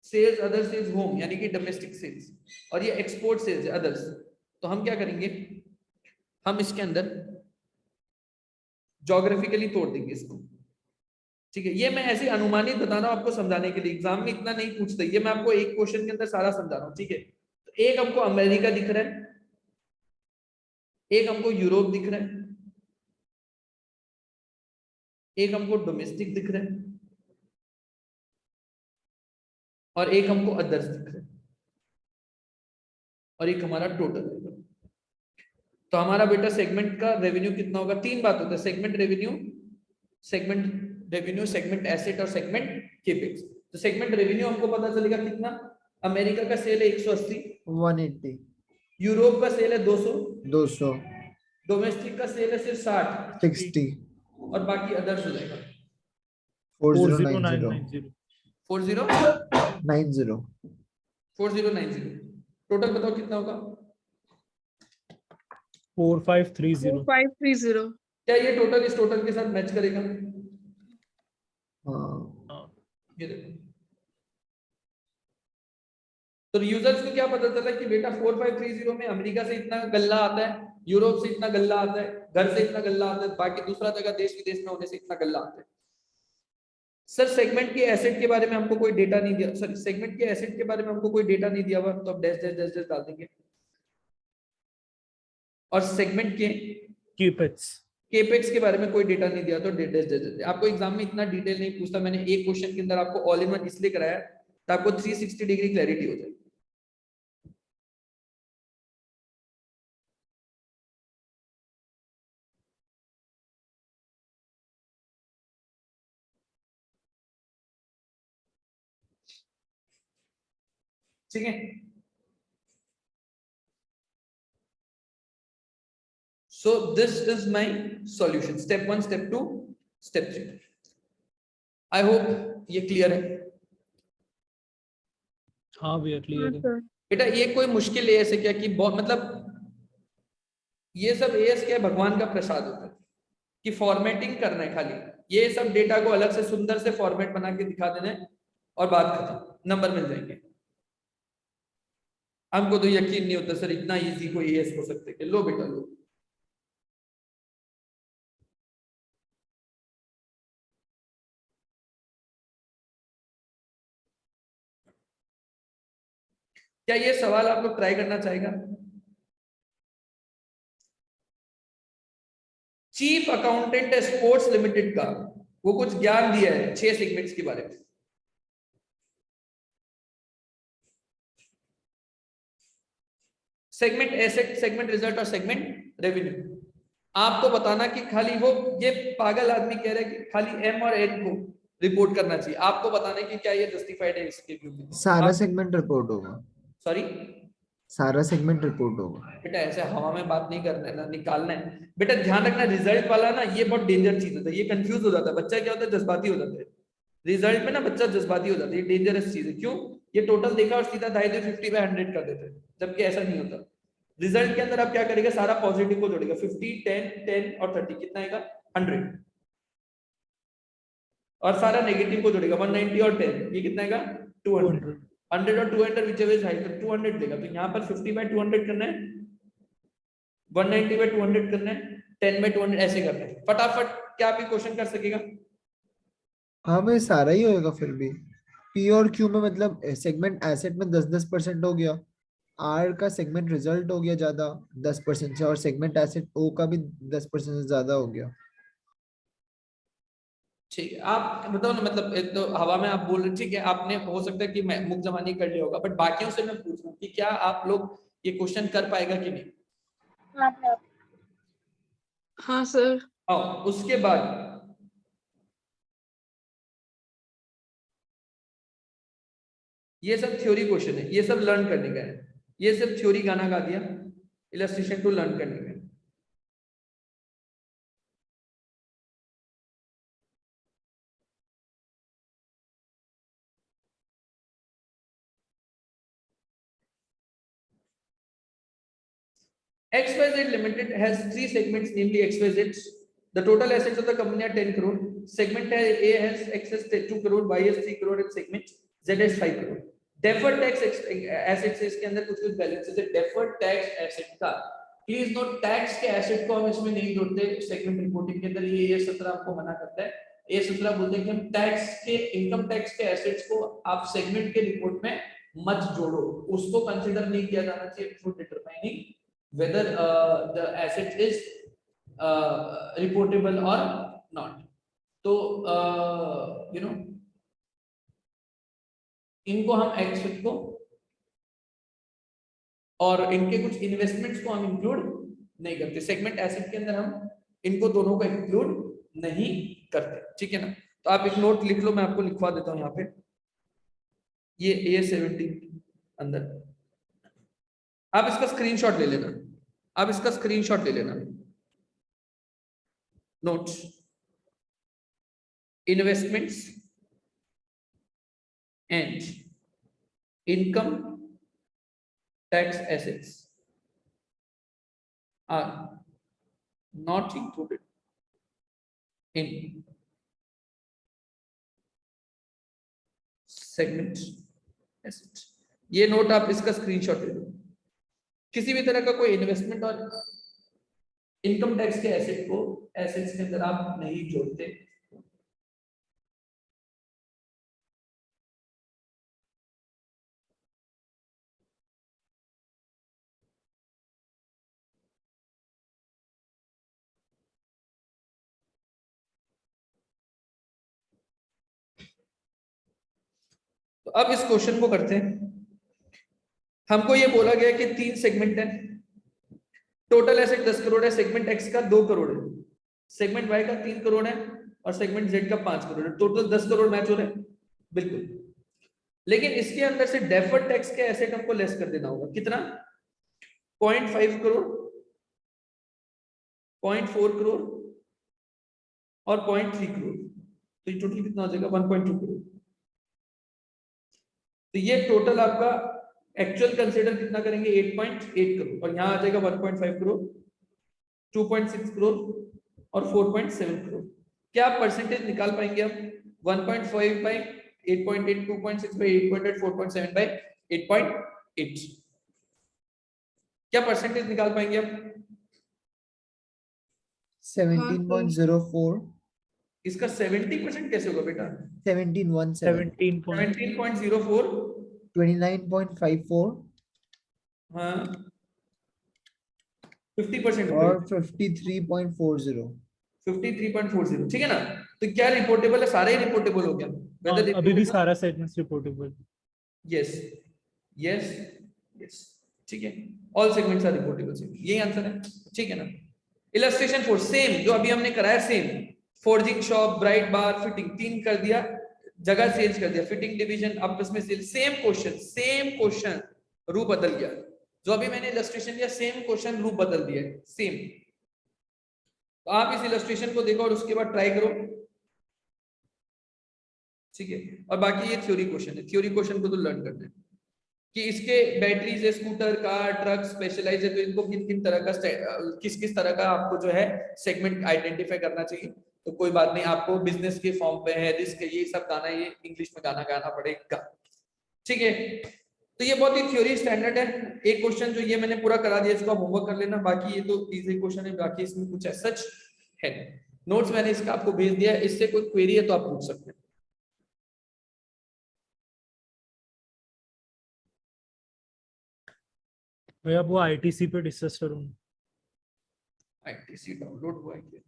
S1: सेल्स अदर सेल्स होम यानी कि डोमेस्टिक सेल्स, और ये एक्सपोर्ट सेल्स है अदर्स। तो हम क्या करेंगे, हम इसके अंदर ज्योग्राफिकली तोड़ देंगे इसको, ठीक है। ये मैं ऐसे अनुमानित बता रहा हूं आपको समझाने के लिए, एग्जाम में इतना नहीं पूछते, ये मैं आपको एक क्वेश्चन के अंदर सारा समझा रहा हूं, ठीक है। तो एक हमको अमेरिका दिख रहा है, एक हमको यूरोप दिख रहा है, एक हमको डोमेस्टिक दिख रहा है, और एक हमको अदर्स दिख रहा है, और एक हमारा टोटल है। तो हमारा बेटा सेगमेंट का रेवेन्यू कितना होगा? तीन बात होता है, सेगमेंट रेवेन्यू, सेगमेंट एसेट और सेगमेंट केपेक्स। तो सेगमेंट रेवेन्यू हमको पता चलेगा कितना, अमेरिका का सेल है 180,
S3: 180,
S1: यूरोप का सेल है 200,
S3: 200,
S1: डोमेस्टिक का सेल है सिर्फ 60,
S3: 60,
S1: और बाकी अदर्स हो जाएगा
S3: 4090,
S2: 40990
S1: 4090। टोटल बताओ कितना होगा?
S2: 4530
S5: 4530।
S1: क्या ये टोटल इस टोटल के साथ मैच करेगा?
S3: हाँ,
S1: ये देखो, तो यूजर्स को क्या पता चला कि बेटा 4530 में अमेरिका से इतना गल्ला आता है, यूरोप से इतना गल्ला आता है, घर से इतना गल्ला आता है, बाकी दूसरा जगह देश विदेश में होने से इतना गल्ला आता है। सर सेगमेंट के एसेट के बारे में हमको कोई डेटा नहीं दिया, सर सेगमेंट के एसेट के बारे में हमको कोई डेटा नहीं दिया हुआ, तो अब डैश डैश डैश डैश डाल देंगे। और सेगमेंट के केपेक्स के बारे में कोई डेटा नहीं दिया, तो डैश डैश डैश। आपको एग्जाम में इतना डिटेल नहीं पूछता, मैंने एक क्वेश्चन के अंदर आपको ऑल इन वन इसलिए कराया तो आपको 360 डिग्री क्लैरिटी हो जाए। ठीक है, so this is my solution, step 1, step 2, step 3। I hope ये क्लियर है।
S2: हाँ भैया क्लियर है।
S1: बेटा ये कोई मुश्किल एएस है क्या कि बहुत, मतलब ये सब एएस क्या है, भगवान का प्रसाद होता है कि फॉर्मेटिंग करना है खाली, ये सब डेटा को अलग से सुंदर से फॉर्मेट बना के दिखा देना है और बात खत्म, नंबर मिल जाएंगे। हमको तो यकीन नहीं होता सर इतना इजी कोई एएस हो सकते कि लो बेटा लो। क्या ये सवाल आप लोग ट्राई करना चाहेगा? चीफ अकाउंटेंट है स्पोर्ट्स लिमिटेड का, वो कुछ ज्ञान दिया है 6 सेगमेंट्स के बारे में। सेगमेंट एसेट, सेगमेंट रिजल्ट और सेगमेंट रेवेन्यू। आपको बताना कि खाली वो, ये पागल आदमी कह रहा है कि खाली एम और एन को रिपोर्ट करना चाहिए, आपको बताना है कि क्या ये जस्टिफाइड है इसके व्यू में।
S3: सारा सेगमेंट रिपोर्ट होगा,
S1: सॉरी,
S3: सारा सेगमेंट रिपोर्ट होगा।
S1: बेटा ऐसे हवा में बात नहीं करना है ना, निकालना है। बेटा ध्यान रखना रिजल्ट वाला ना, ये बहुत डेंजर चीज होता है, ये कंफ्यूज हो जाता है बच्चा, क्या होता है जज्बाती हो जाता है रिजल्ट में ना, बच्चा जज्बाती हो जाता है, ये डेंजरस चीज है। क्यों? ये टोटल देखा और सीधा 50/100 कर देते हैं, जबकि ऐसा नहीं होता। रिजल्ट के अंदर आप क्या करेगा, सारा पॉजिटिव को जोड़ेगा, 50, 10, 10 और 30 कितना आएगा 100, और सारा नेगेटिव को जोड़ेगा 190 और 10, ये कितना आएगा 200। 100 और 200 whichever is higher, तो 200 देगा। तो यहाँ पर 50/200 करना है, 190/200 करना है, 10/200 ऐसे करना है। फटाफट क्या भी क्वेश्चन कर सकेगा?
S3: हाँ भाई सारा ही होएगा फिर भी। पी और क्यू में मतलब सेगमेंट एसेट में 10-10% हो गया, आर का सेगमेंट रिजल्ट हो गया ज्यादा 10% से, और सेगमेंट एसेट ओ का भी 10% से ज्यादा हो गया।
S1: ठीक है, आप बताओ ना, मतलब एक तो हवा में आप बोल रहे, ठीक है, आपने हो सकता है कि मैं मुख जबानी कर लिया होगा, बट बाकियों से मैं पूछ रहा हूँ कि क्या आप लोग ये क्वेश्चन कर पाएगा कि नहीं?
S4: हाँ भैया।
S5: हाँ सर।
S1: हाँ, उसके बाद ये सब थ्योरी क्वेश्चन है, ये सब लर्न करने का है, ये सब थ्योरी गाना गा दिया, इलस्ट्रेशन टू लर्न करने का है। XYZ Limited has 3 segments, namely XYZ. The total assets of the company are 10 crore. Segment A has excess 2 crore, Y has 3 crore, and segment Z has 5 crore. Deferred tax assets इसके अंदर कुछ balances है। Deferred tax asset का please note, tax के asset को हम इसमें नहीं जोड़ते सेगमेंट रिपोर्टिंग के अंदर। ये 17 आपको मना करता है। ये 17 बोलते हैं कि हम टैक्स के, इनकम टैक्स के एसेट्स को आप सेगमेंट के रिपोर्ट में मत जोड़ो, उसको कंसीडर नहीं किया जाना चाहिए before determining whether the asset is reportable और नॉट। तो यू नो इनको हम एक्सेप्ट को और इनके कुछ इन्वेस्टमेंट्स को हम इंक्लूड नहीं करते सेगमेंट एसेट के अंदर, हम इनको दोनों को इंक्लूड नहीं करते, ठीक है ना। तो आप एक नोट लिख लो, मैं आपको लिखवा देता हूं यहाँ पे, ये A17 अंदर आप इसका स्क्रीनशॉट ले लेना, आप इसका स्क्रीनशॉट ले लेना। Notes, investments and income tax assets are not included in segment assets। ये नोट आप इसका स्क्रीनशॉट ले लो। किसी भी तरह का कोई इन्वेस्टमेंट और इनकम टैक्स के एसेट को एसेट्स के अंदर आप नहीं जोड़ते। तो अब इस क्वेश्चन को करते हैं। हमको ये बोला गया कि 3 सेगमेंट है, टोटल एसेट 10 करोड़ है, सेगमेंट एक्स का 2 करोड़ है, सेगमेंट वाई का 3 करोड़ है और सेगमेंट जेड का 5 करोड़ है, टोटल 10 करोड़ मैच हो रहे हैं बिल्कुल। लेकिन इसके अंदर से डेफर्ड टैक्स के एसेट हमको लेस कर देना होगा। कितना? 0.5 करोड़, 0.4 करोड़ और 0.3 करोड़। तो ये टोटल कितना हो जाएगा? 1.2 करोड़। तो ये टोटल आपका एक्चुअल कंसीडर कितना करेंगे? 8.8 करोड़ और यहाँ आ जाएगा 1.5 करोड़, 2.6 करोड़ और 4.7 करोड़। क्या आप परसेंटेज निकाल पाएंगे? आप 1.5 बाई 8.8, 2.6 बाई 8.8, 4.7 बाई 8.8, क्या परसेंटेज निकाल पाएंगे आप?
S3: 17.04।
S1: इसका 70% कैसे होगा बेटा?
S3: 17.17,
S1: 17.04,
S3: 29.54
S1: हाँ 50%
S3: और 53.40।
S1: 53.40, ठीक है ना। तो क्या रिपोर्टेबल है? सारे ही रिपोर्टेबल हो गया। Whether
S2: अभी भी
S1: reportable-
S2: सारा segments reportable.
S1: Yes yes yes, ठीक है, ऑल सेगमेंट्स आर रिपोर्टेबल। यही आंसर है, ठीक है ना। इलस्ट्रेशन फॉर सेम जो अभी हमने कराया, सेम फोर्जिंग शॉप, ब्राइट बार, फिटिंग, 3 कर दिया, जगह चेंज कर दिया, फिटिंग डिवीजन आपस में सेम क्वेश्चन रूप बदल गया। जो अभी मैंने इलस्ट्रेशन दिया सेम क्वेश्चन रूप बदल दिया है, सेम। तो आप इस इलस्ट्रेशन को देखो और उसके बाद ट्राई करो, ठीक है। और बाकी ये थ्योरी क्वेश्चन है, थ्योरी क्वेश्चन को तो लर्न करना है कि इसके बैटरीज है, स्कूटर, कार, ट्रक, स्पेशलाइज है, तो इनको किन किन तरह का किस किस तरह का आपको जो है सेगमेंट आइडेंटिफाई करना चाहिए। तो कोई बात नहीं, आपको बिजनेस के फॉर्म पे है, रिस्क है, ये सब गाना, ये इंग्लिश में गाना गाना पड़ेगा, ठीक है। तो ये बहुत ही थ्योरी स्टैंडर्ड है। एक क्वेश्चन जो ये मैंने पूरा करा दिया, इसको आप होमवर्क कर लेना, बाकी ये तो इजी क्वेश्चन है, बाकी इसमें कुछ सच है। नोट्स मैंने इसका आपको भेज दिया है, इससे कोई क्वेरी है तो आप पूछ सकते हैं।
S2: भैया वो आईटीसी पे डिस्कस करूँ।
S1: आईटीसी डाउनलोड हुआ है क्या?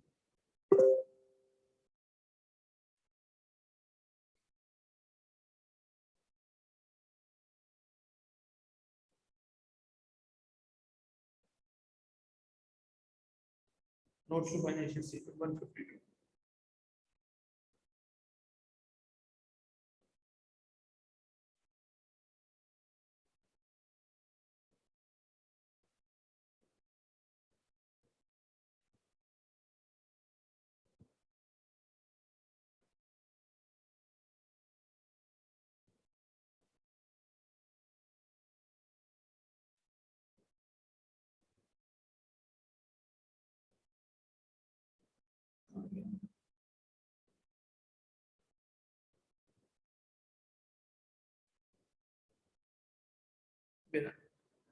S1: Notes to financial statement 152.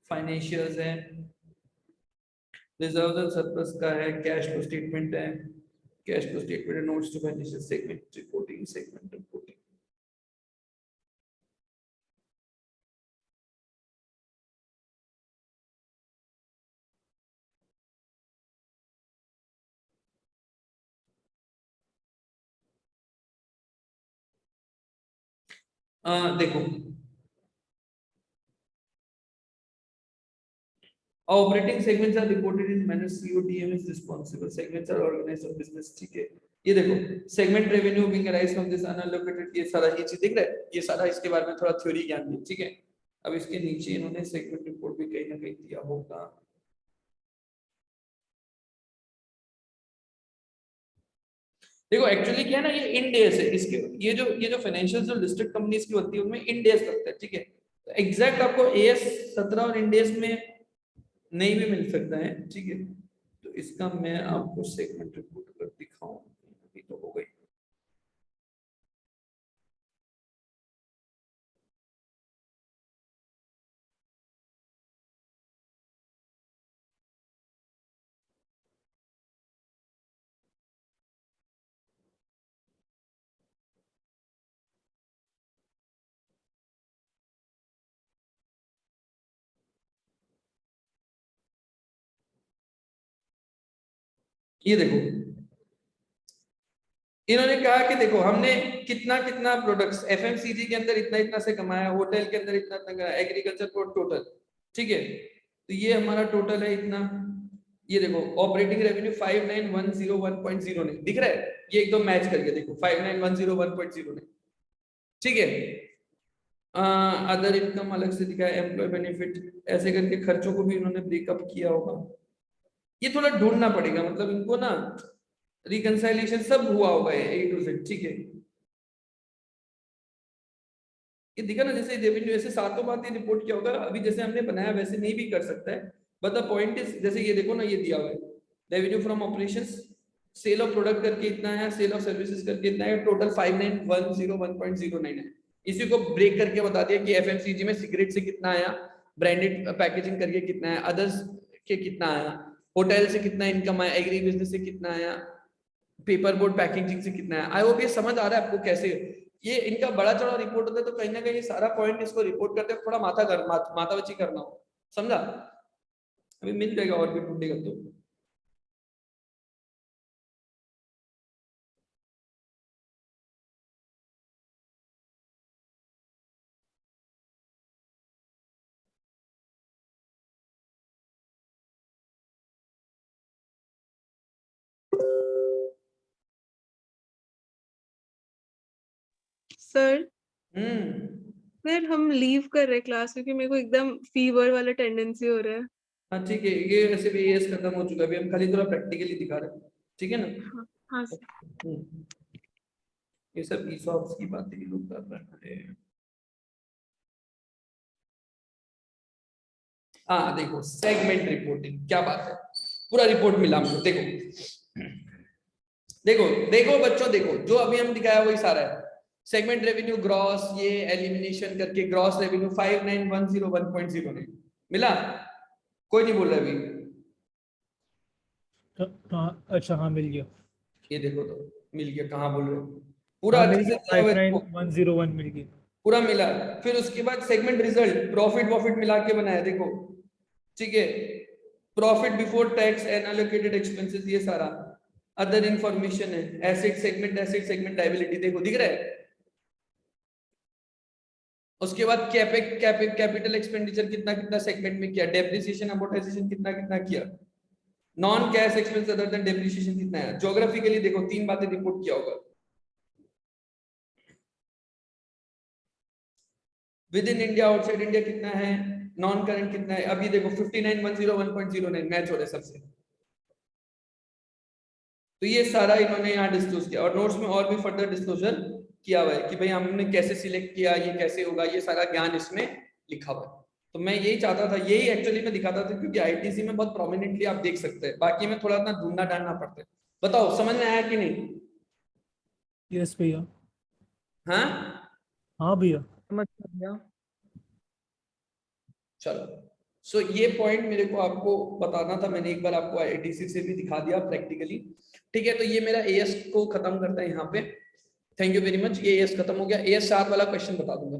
S1: Financials है, रिजर्व एंड सरप्लस का है, कैश फ्लो स्टेटमेंट है, कैश फ्लो स्टेटमेंट है, notes to financial segment reporting, segment reporting. देखो operating segments are reported in manner CODM is responsible, segments are organised of business, ठीक है। ये देखो segment revenue being arise from this unallocated, ये सारा ये चीज दिख रहा है, ये सारा इसके बारे में थोड़ा थ्योरी ज्ञान दी, ठीक है। अब इसके नीचे इन्होंने सेगमेंट रिपोर्ट भी कहीं ना कहीं दिया होगा। देखो एक्चुअली क्या है ना, ये इंड एस है इसके, ये जो फाइनेंशियल जो लिस्टेड कंपनीज की होती है उनमें इंड एस लगता है, ठीक है। तो एग्जैक्ट आपको AS 17 और इंड एस में नहीं भी मिल सकता है, ठीक है। तो इसका मैं आपको सेगमेंट रिपोर्ट कर दिखाऊं, अभी तो हो गई। ये देखो इन्होंने कहा कि देखो हमने कितना कितना प्रोडक्ट्स FMCG के अंदर इतना इतना से कमाया, होटल के अंदर इतना इतना कमाया, एग्रीकल्चर को टोटल, ठीक है। तो ये हमारा टोटल है इतना। ये देखो ऑपरेटिंग रेवेन्यू 59,101.0 नहीं दिख रहा है, ये एकदम मैच करके देखो 59,101.0 नहीं, ठीक है। अदर इनकम अलग से दिखा है, एम्प्लॉय बेनिफिट, ऐसे करके खर्चों को भी इन्होंने ब्रेकअप किया होगा। ये थोड़ा ढूंढना पड़ेगा, मतलब इनको ना रिकंसाइलेशन सब हुआ होगा A to Z, ठीक है। ये दिखा ना जैसे रेवेन्यू ऐसे सातों बातें रिपोर्ट किया होगा, अभी जैसे हमने बनाया वैसे नहीं भी कर सकता है, बट द पॉइंट इज जैसे ये देखो ना, ये दिया हुआ है revenue from operations, sale of product करके इतना है, सेल ऑफ सर्विसेज करके इतना है, टोटल 59,101.09 है। इसी को ब्रेक करके बता दिया कि FMCG में सिगरेट से कितना आया, ब्रांडेड पैकेजिंग करके कितना है, अदर्स के कितना आया, होटल से कितना इनकम आया, एग्री बिजनेस से कितना आया, पेपर बोर्ड पैकेजिंग से कितना है। आई होप ये समझ आ रहा है आपको कैसे ये इनका बड़ा चौड़ा रिपोर्ट होता है, तो कहीं ना कहीं सारा पॉइंट इसको रिपोर्ट करते थोड़ा माथावची करना हो, समझा। अभी मिल जाएगा और भी ढूंढेगा तो।
S5: सर
S1: हम्म,
S5: सर हम लीव कर रहे क्लास क्योंकि मेरे को एकदम फीवर वाला टेंडेंसी हो रहा है।
S1: हाँ ठीक है, ये वैसे भी AS खत्म हो चुका है, अभी हम खाली थोड़ा प्रैक्टिकली दिखा रहे हैं, ठीक है ना।
S5: हाँ हाँ सर।
S1: ये सब ESOPs की बातें ये लोग कर रहे हैं। हाँ देखो सेगमेंट रिपोर्टिंग क्या बात है, पूरा रिपोर्ट मिला हमको। देखो देखो देखो बच्चों, देखो जो अभी हम दिखाया वही सारा है। सेगमेंट रेवेन्यू ग्रॉस, ये एलिमिनेशन करके ग्रॉस रेवेन्यू 59,101.09 मिला, कोई नहीं बोल रहा अभी।
S2: हाँ अच्छा, हाँ मिल गया।
S1: ये देखो तो मिल गया, कहाँ बोल रहे हो, पूरा
S2: हाँ मिल
S1: अच्छे से
S2: गया,
S1: दिया हुआ है देखो,
S2: 59,101 मिल गया।
S1: पूरा मिला। फिर उसके बाद सेगमेंट रिजल्ट प्रॉफिट वॉफिट मिला के बनाया देखो, ठीक है। Profit before tax and allocated expenses, ये सारा अदर इंफॉर्मेशन है। एसेट सेगमेंट लायबिलिटी देखो दिख रहा है। उसके बाद कैपिटल एक्सपेंडिचर कितना कितना सेगमेंट में किया, डेप्रिसिएशन अमोर्टाइजेशन कितना कितना किया, non cash expense other than depreciation कितना है। ज्योग्राफिकली देखो 3 बातें रिपोर्ट किया होगा, with in India outside India कितना है, नॉन करंट कितना है। अभी देखो 59,101.09 मैच हो रहा है सबसे। तो ये सारा इन्होंने यहाँ डिस्क्लोज किया, और नोट्स में और भी फर्दर डिस्क्लोजर किया हुआ है कि भाई हमने कैसे सिलेक्ट किया, ये कैसे होगा, ये सारा ज्ञान इसमें लिखा हुआ है। तो मैं यही चाहता था, यही एक्चुअली मैं दिखाता था, क्योंकि ITC में बहुत प्रोमिनेंटली आप देख सकते हैं, बाकी में थोड़ा ना ढूंढना डालना पड़ता है। बताओ समझ में आया कि नहीं।
S2: यस भैया।
S1: हाँ
S2: हाँ भैया।
S6: समझ गया।
S1: चलो सो ये पॉइंट मेरे को आपको बताना था, मैंने एक बार आपको आईआईटीसी से भी दिखा दिया प्रैक्टिकली। ठीक है, तो ये मेरा एएस को खत्म करता है यहाँ पे। थैंक यू वेरी मच, ये एएस खत्म हो गया। एएस 7 वाला क्वेश्चन बता दूंगा।